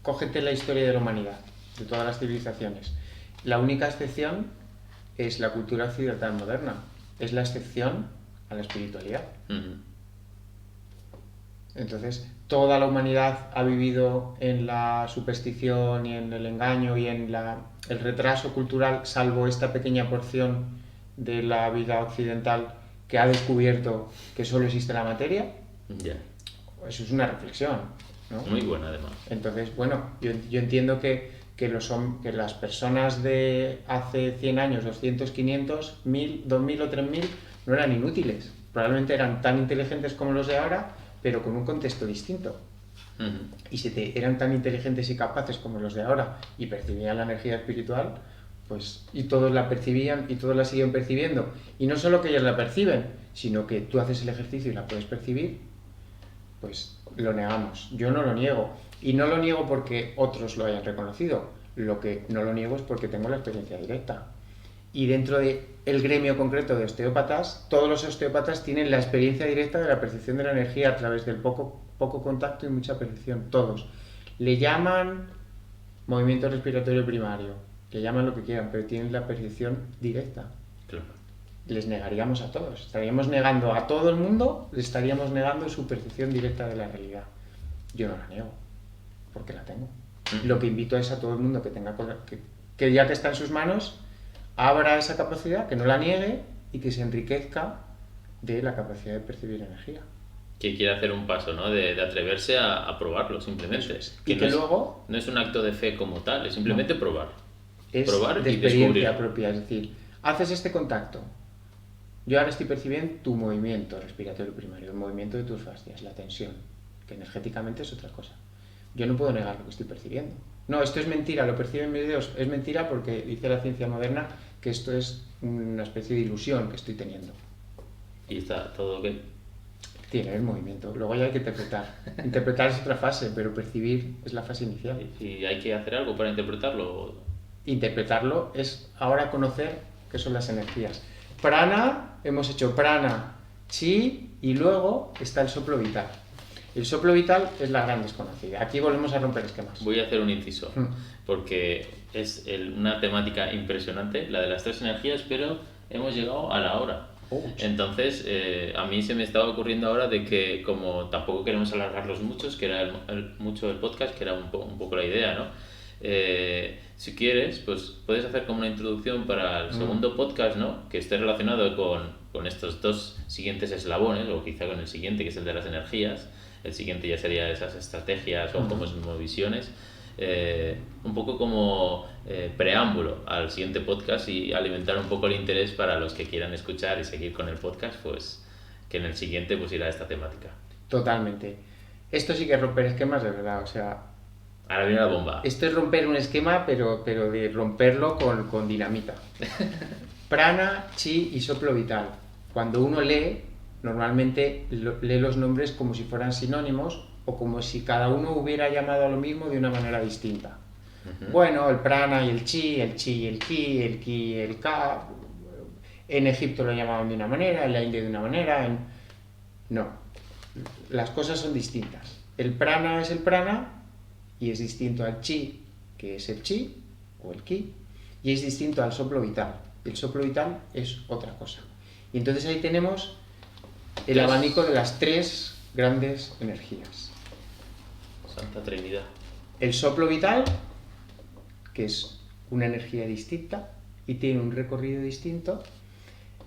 Speaker 2: cógete la historia de la humanidad, de todas las civilizaciones. La única excepción es la cultura occidental moderna. Es la excepción a la espiritualidad. Entonces, toda la humanidad ha vivido en la superstición y en el engaño y en el retraso cultural, salvo esta pequeña porción de la vida occidental que ha descubierto que solo existe la materia. Eso es una reflexión, ¿no?
Speaker 1: Muy buena, además.
Speaker 2: Entonces, bueno, yo entiendo que las personas de hace 100 años, 200, 500, 1000, 2000 o 3000 no eran inútiles. Probablemente eran tan inteligentes como los de ahora, pero con un contexto distinto. Y si eran tan inteligentes y capaces como los de ahora y percibían la energía espiritual, pues y todos la percibían y todos la siguen percibiendo. Y no solo que ellos la perciben, sino que tú haces el ejercicio y la puedes percibir, pues lo negamos. Yo no lo niego. Y no lo niego porque otros lo hayan reconocido. Lo que no lo niego es porque tengo la experiencia directa. Y dentro del gremio concreto de osteópatas, todos los osteópatas tienen la experiencia directa de la percepción de la energía a través del poco contacto y mucha percepción. Todos. Le llaman movimiento respiratorio primario, le llaman lo que quieran, pero tienen la percepción directa.
Speaker 1: Claro.
Speaker 2: Les negaríamos a todos. Estaríamos negando a todo el mundo, le estaríamos negando su percepción directa de la realidad. Yo no la niego, porque la tengo. Lo que invito es a todo el mundo que tenga que ya que está en sus manos, abra esa capacidad, que no la niegue y que se enriquezca de la capacidad de percibir energía.
Speaker 1: Que quiere hacer un paso, ¿no? De atreverse a probarlo, simplemente.
Speaker 2: Y que luego...
Speaker 1: No es un acto de fe como tal, es simplemente probar.
Speaker 2: Es
Speaker 1: probar
Speaker 2: de
Speaker 1: y
Speaker 2: experiencia
Speaker 1: descubrir.
Speaker 2: propia, es decir, haces este contacto. Yo ahora estoy percibiendo tu movimiento respiratorio primario, el movimiento de tus fascias, la tensión, que energéticamente es otra cosa. Yo no puedo negar lo que estoy percibiendo. No, esto es mentira, lo perciben mis dedos. Es mentira porque dice la ciencia moderna que esto es una especie de ilusión que estoy teniendo.
Speaker 1: Y está todo ok.
Speaker 2: Tiene el movimiento, luego ya hay que interpretar. Interpretar es otra fase, pero percibir es la fase inicial.
Speaker 1: ¿Y hay que hacer algo para interpretarlo?
Speaker 2: Interpretarlo es ahora conocer qué son las energías. Prana, hemos hecho prana, chi y luego está el soplo vital. El soplo vital es la gran desconocida. Aquí volvemos a romper esquemas.
Speaker 1: Voy a hacer un inciso, porque es una temática impresionante, la de las 3 energías, pero hemos llegado a la hora. Entonces, a mí se me estaba ocurriendo ahora de que, como tampoco queremos alargarlos muchos, que era mucho el podcast, que era un poco la idea, ¿no? Si quieres, pues puedes hacer como una introducción para el segundo podcast, ¿no? Que esté relacionado con estos 2 siguientes eslabones, o quizá con el siguiente, que es el de las energías. El siguiente ya sería esas estrategias o como visiones. Un poco como preámbulo al siguiente podcast y alimentar un poco el interés para los que quieran escuchar y seguir con el podcast, pues que en el siguiente pues irá a esta temática.
Speaker 2: Totalmente. Esto sí que es romper esquemas de verdad, o sea...
Speaker 1: Ahora viene la bomba.
Speaker 2: Esto es romper un esquema, pero de romperlo con dinamita. Prana, chi y soplo vital. Cuando uno lee, normalmente lee los nombres como si fueran sinónimos o como si cada uno hubiera llamado a lo mismo de una manera distinta. Bueno, el prana y el chi y el ki y el ka. En Egipto lo llamaban de una manera, en la India de una manera. No, las cosas son distintas. El prana es el prana y es distinto al chi, que es el chi o el ki, y es distinto al soplo vital. El soplo vital es otra cosa. Y entonces ahí tenemos el abanico de las 3 grandes energías.
Speaker 1: Santa Trinidad.
Speaker 2: El soplo vital, que es una energía distinta y tiene un recorrido distinto.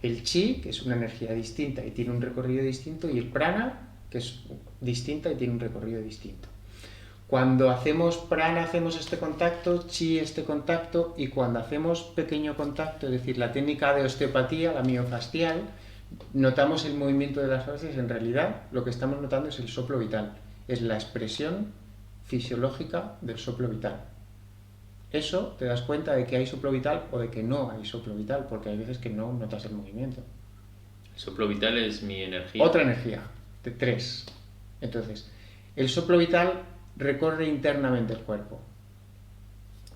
Speaker 2: El chi, que es una energía distinta y tiene un recorrido distinto. Y el prana, que es distinta y tiene un recorrido distinto. Cuando hacemos prana hacemos este contacto, chi este contacto, y cuando hacemos pequeño contacto, es decir, la técnica de osteopatía, la miofascial, notamos el movimiento de las fascias. En realidad lo que estamos notando es el soplo vital, es la expresión fisiológica del soplo vital. Eso te das cuenta de que hay soplo vital o de que no hay soplo vital, porque hay veces que no notas el movimiento.
Speaker 1: El soplo vital es mi energía.
Speaker 2: Otra energía, de 3. Entonces, el soplo vital recorre internamente el cuerpo.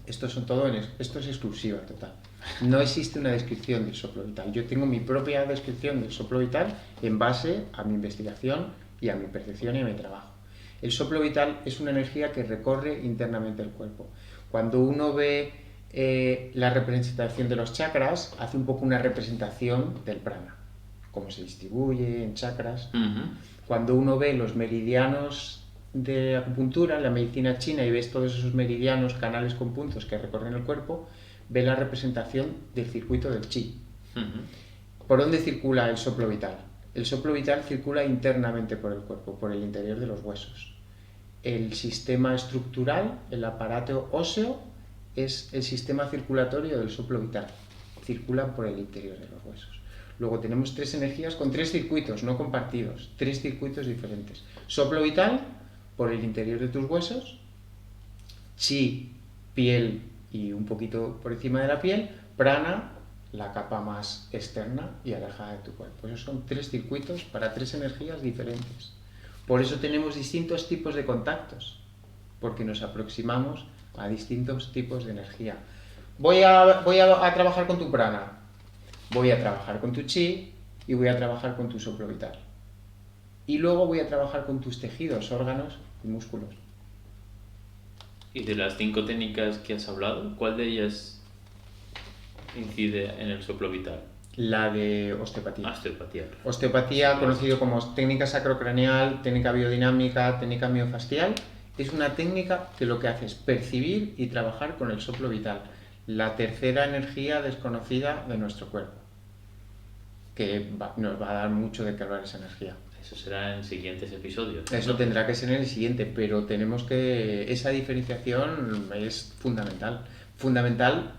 Speaker 2: Esto es exclusiva total. No existe una descripción del soplo vital. Yo tengo mi propia descripción del soplo vital en base a mi investigación y a mi percepción y a mi trabajo. El soplo vital es una energía que recorre internamente el cuerpo. Cuando uno ve la representación de los chakras, hace un poco una representación del prana, cómo se distribuye en chakras. Cuando uno ve los meridianos de acupuntura, la medicina china, y ves todos esos meridianos, canales con puntos que recorren el cuerpo, ve la representación del circuito del chi. ¿Por dónde circula el soplo vital? El soplo vital circula internamente por el cuerpo, por el interior de los huesos. El sistema estructural, el aparato óseo, es el sistema circulatorio del soplo vital. Circula por el interior de los huesos. Luego tenemos 3 energías con 3 circuitos, no compartidos, 3 circuitos diferentes. Soplo vital por el interior de tus huesos, chi, piel y un poquito por encima de la piel, prana, la capa más externa y alejada de tu cuerpo. Esos son 3 circuitos para 3 energías diferentes. Por eso tenemos distintos tipos de contactos, porque nos aproximamos a distintos tipos de energía. Voy a trabajar con tu prana. Voy a trabajar con tu chi y voy a trabajar con tu soplo vital. Y luego voy a trabajar con tus tejidos, órganos y músculos.
Speaker 1: Y de las 5 técnicas que has hablado, ¿cuál de ellas incide en el soplo vital?
Speaker 2: La de osteopatía.
Speaker 1: Osteopatía.
Speaker 2: Osteopatía,
Speaker 1: Sí,
Speaker 2: conocido como técnica sacrocraneal, técnica biodinámica, técnica miofascial, es una técnica que lo que hace es percibir y trabajar con el soplo vital, la tercera energía desconocida de nuestro cuerpo, que nos va a dar mucho de qué hablar esa energía.
Speaker 1: Eso será en siguientes episodios.
Speaker 2: Eso tendrá que ser en el siguiente, pero tenemos que... Esa diferenciación es fundamental. Fundamental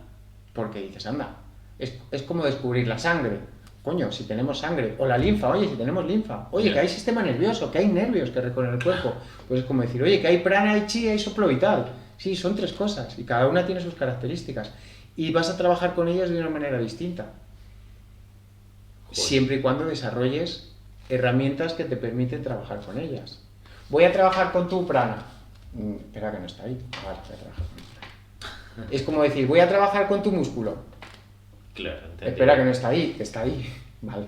Speaker 2: porque dices, anda, es como descubrir la sangre. Coño, si tenemos sangre. O la linfa, oye, si tenemos linfa. Oye,
Speaker 1: Yeah.
Speaker 2: que hay sistema nervioso, que hay nervios que recorren el cuerpo. Pues es como decir, oye, que hay prana, hay chi, hay soplo vital. Sí, son 3 cosas y cada una tiene sus características. Y vas a trabajar con ellas de una manera distinta.
Speaker 1: Joder.
Speaker 2: Siempre y cuando desarrolles herramientas que te permiten trabajar con ellas. Voy a trabajar con tu prana. Espera que no está ahí. Vale, voy a trabajar con tu prana. Es como decir, voy a trabajar con tu músculo.
Speaker 1: Claro, entendido.
Speaker 2: Espera que no está ahí, que está ahí. Vale.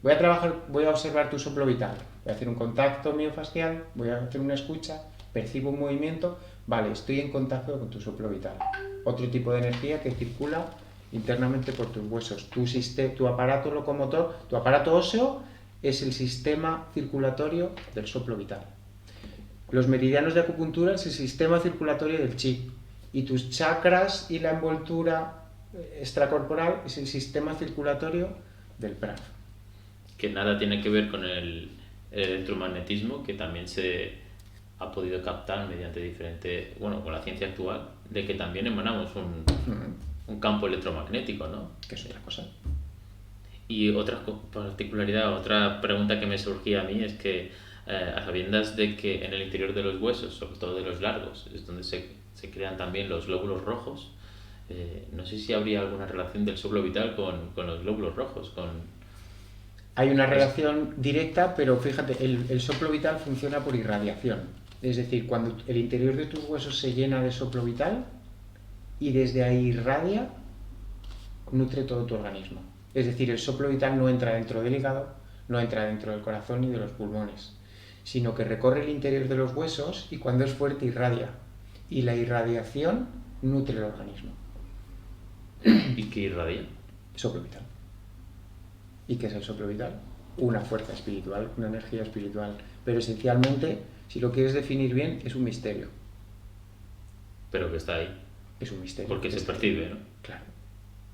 Speaker 2: Voy a observar tu soplo vital. Voy a hacer un contacto miofascial, voy a hacer una escucha, percibo un movimiento. Vale, estoy en contacto con tu soplo vital. Otro tipo de energía que circula internamente por tus huesos. Tu aparato locomotor, tu aparato óseo es el sistema circulatorio del soplo vital. Los meridianos de acupuntura es el sistema circulatorio del chi. Y tus chakras y la envoltura extracorporal es el sistema circulatorio del prana.
Speaker 1: Que nada tiene que ver con el electromagnetismo, que también se ha podido captar mediante diferente, bueno, con la ciencia actual, de que también emanamos un campo electromagnético, ¿no?
Speaker 2: Que es otra cosa.
Speaker 1: Y otra particularidad, otra pregunta que me surgía a mí es que, a sabiendas de que en el interior de los huesos, sobre todo de los largos, es donde se crean también los glóbulos rojos, no sé si habría alguna relación del soplo vital con los glóbulos rojos,
Speaker 2: Hay una relación directa, pero fíjate, el soplo vital funciona por irradiación. Es decir, cuando el interior de tus huesos se llena de soplo vital y desde ahí irradia, nutre todo tu organismo. Es decir, el soplo vital no entra dentro del hígado, no entra dentro del corazón ni de los pulmones, sino que recorre el interior de los huesos y cuando es fuerte irradia. Y la irradiación nutre el organismo.
Speaker 1: y que irradia.
Speaker 2: Soplo vital. ¿Y qué es el soplo vital? Una fuerza espiritual, una energía espiritual. Pero esencialmente, si lo quieres definir bien, es un misterio.
Speaker 1: Pero que está ahí,
Speaker 2: Es un misterio.
Speaker 1: porque se
Speaker 2: Está ahí.
Speaker 1: percibe, ¿no?
Speaker 2: Claro.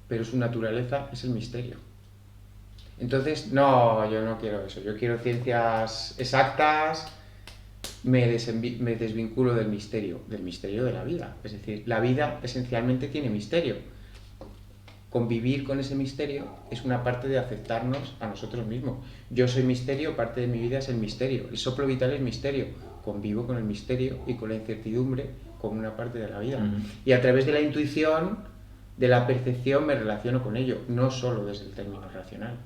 Speaker 2: Pero su naturaleza es el misterio. Entonces, no, yo no quiero eso. Yo quiero ciencias exactas. Me desvinculo del misterio de la vida. Es decir, la vida esencialmente tiene misterio. Convivir con ese misterio es una parte de aceptarnos a nosotros mismos. Yo soy misterio, parte de mi vida es el misterio. El soplo vital es misterio. Convivo con el misterio y con la incertidumbre como una parte de la vida.
Speaker 1: Ujú.
Speaker 2: Y a través de la intuición, de la percepción, me relaciono con ello, no solo desde el término racional.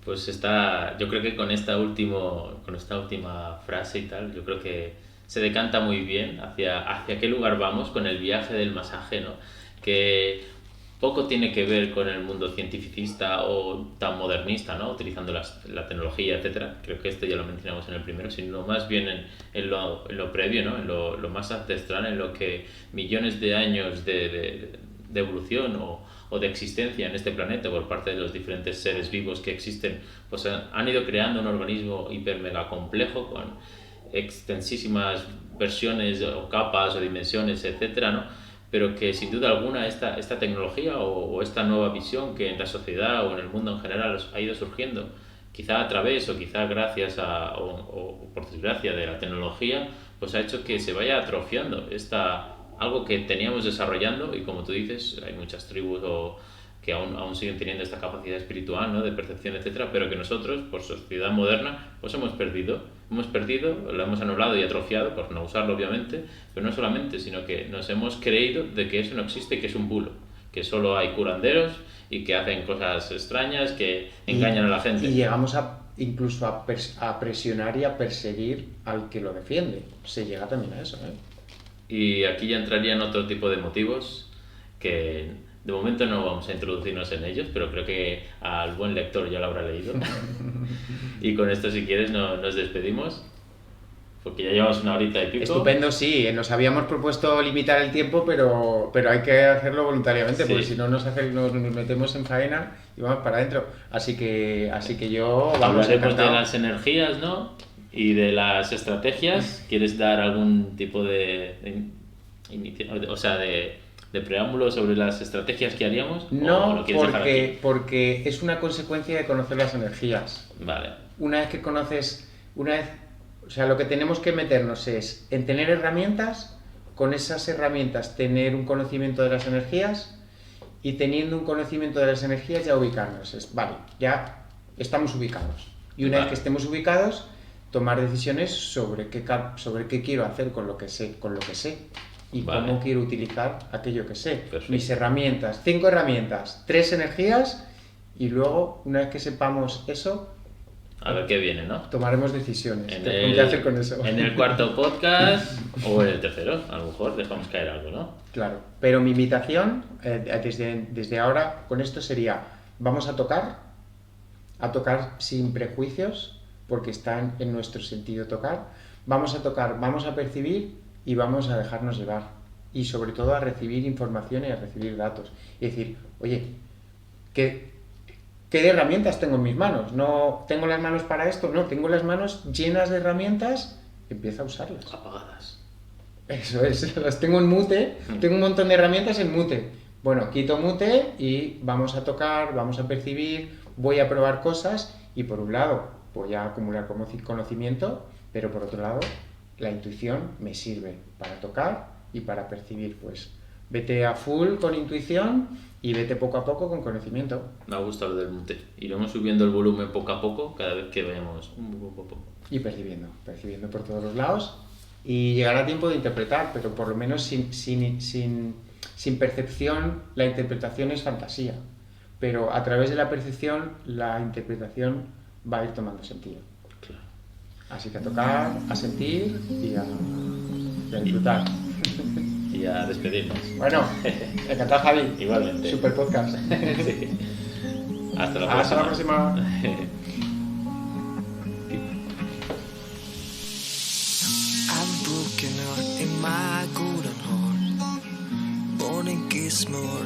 Speaker 1: Pues yo creo que con esta última frase y tal, yo creo que se decanta muy bien hacia qué lugar vamos con el viaje del masaje, ¿no? Que poco tiene que ver con el mundo cientificista o tan modernista, ¿no? Utilizando la tecnología, etcétera. Creo que esto ya lo mencionamos en el primero, sino más bien en lo previo, ¿no? En lo más ancestral, en lo que millones de años de evolución o de existencia en este planeta por parte de los diferentes seres vivos que existen, pues han ido creando un organismo hiper mega complejo con extensísimas versiones o capas o dimensiones, etcétera, ¿no? Pero que sin duda alguna esta tecnología o esta nueva visión que en la sociedad o en el mundo en general ha ido surgiendo, quizá a través o quizá gracias o por desgracia de la tecnología, pues ha hecho que se vaya atrofiando algo que teníamos desarrollando y como tú dices, hay muchas tribus que aún siguen teniendo esta capacidad espiritual, ¿no? De percepción, etcétera, pero que nosotros, por sociedad moderna, pues hemos perdido, lo hemos anulado y atrofiado, por no usarlo obviamente, pero no solamente, sino que nos hemos creído de que eso no existe, que es un bulo, que solo hay curanderos y que hacen cosas extrañas, que engañan a la gente.
Speaker 2: Y llegamos incluso a presionar y a perseguir al que lo defiende. Se llega también a eso, ¿eh?
Speaker 1: Y aquí ya entrarían otro tipo de motivos que De momento no vamos a introducirnos en ellos, pero creo que al buen lector ya lo habrá leído. Y con esto, si quieres, nos despedimos, porque ya llevamos una horita y pico.
Speaker 2: Estupendo, sí. Nos habíamos propuesto limitar el tiempo, pero hay que hacerlo voluntariamente, porque si no nos metemos en faena y vamos para adentro. Así que yo...
Speaker 1: Hablaremos de las energías, ¿no? Y de las estrategias. ¿Quieres dar algún tipo de preámbulo sobre las estrategias que haríamos?
Speaker 2: No, porque es una consecuencia de conocer las energías.
Speaker 1: Vale.
Speaker 2: Lo que tenemos que meternos es en tener herramientas, con esas herramientas tener un conocimiento de las energías y teniendo un conocimiento de las energías ya ubicarnos. Ya estamos ubicados. Y una vez que estemos ubicados, tomar decisiones sobre qué quiero hacer con lo que sé y cómo quiero utilizar aquello que sé.
Speaker 1: Perfecto.
Speaker 2: Mis herramientas, 5 herramientas, 3 energías y luego, una vez que sepamos eso,
Speaker 1: a ver qué viene, ¿no?
Speaker 2: Tomaremos decisiones. ¿Qué hacer con eso?
Speaker 1: En el cuarto podcast o en el tercero, a lo mejor dejamos caer algo, ¿no?
Speaker 2: Claro, pero mi invitación desde ahora con esto sería, vamos a tocar sin prejuicios, porque está en nuestro sentido tocar, vamos a percibir y vamos a dejarnos llevar. Y sobre todo a recibir información y a recibir datos. Y decir, oye, ¿qué herramientas tengo en mis manos? ¿No tengo las manos para esto? No, tengo las manos llenas de herramientas, empieza a usarlas.
Speaker 1: Apagadas.
Speaker 2: Eso es, las tengo en mute, tengo un montón de herramientas en mute. Bueno, quito mute y vamos a tocar, vamos a percibir, voy a probar cosas y por un lado voy a acumular conocimiento, pero por otro lado la intuición me sirve para tocar y para percibir. Pues vete a full con intuición y vete poco a poco con conocimiento.
Speaker 1: Me ha gustado lo del mute. Iremos subiendo el volumen poco a poco cada vez que veamos un poco.
Speaker 2: Y percibiendo por todos los lados. Y llegará tiempo de interpretar, pero por lo menos sin percepción la interpretación es fantasía. Pero a través de la percepción la interpretación va a ir tomando sentido.
Speaker 1: Claro.
Speaker 2: Así que a tocar, a sentir y a disfrutar.
Speaker 1: Y a despedirnos.
Speaker 2: Bueno, encantado, Javi.
Speaker 1: Igualmente.
Speaker 2: Super podcast.
Speaker 1: Sí. Hasta la próxima.
Speaker 2: Hasta la próxima.
Speaker 3: In my golden heart, born in Gizmo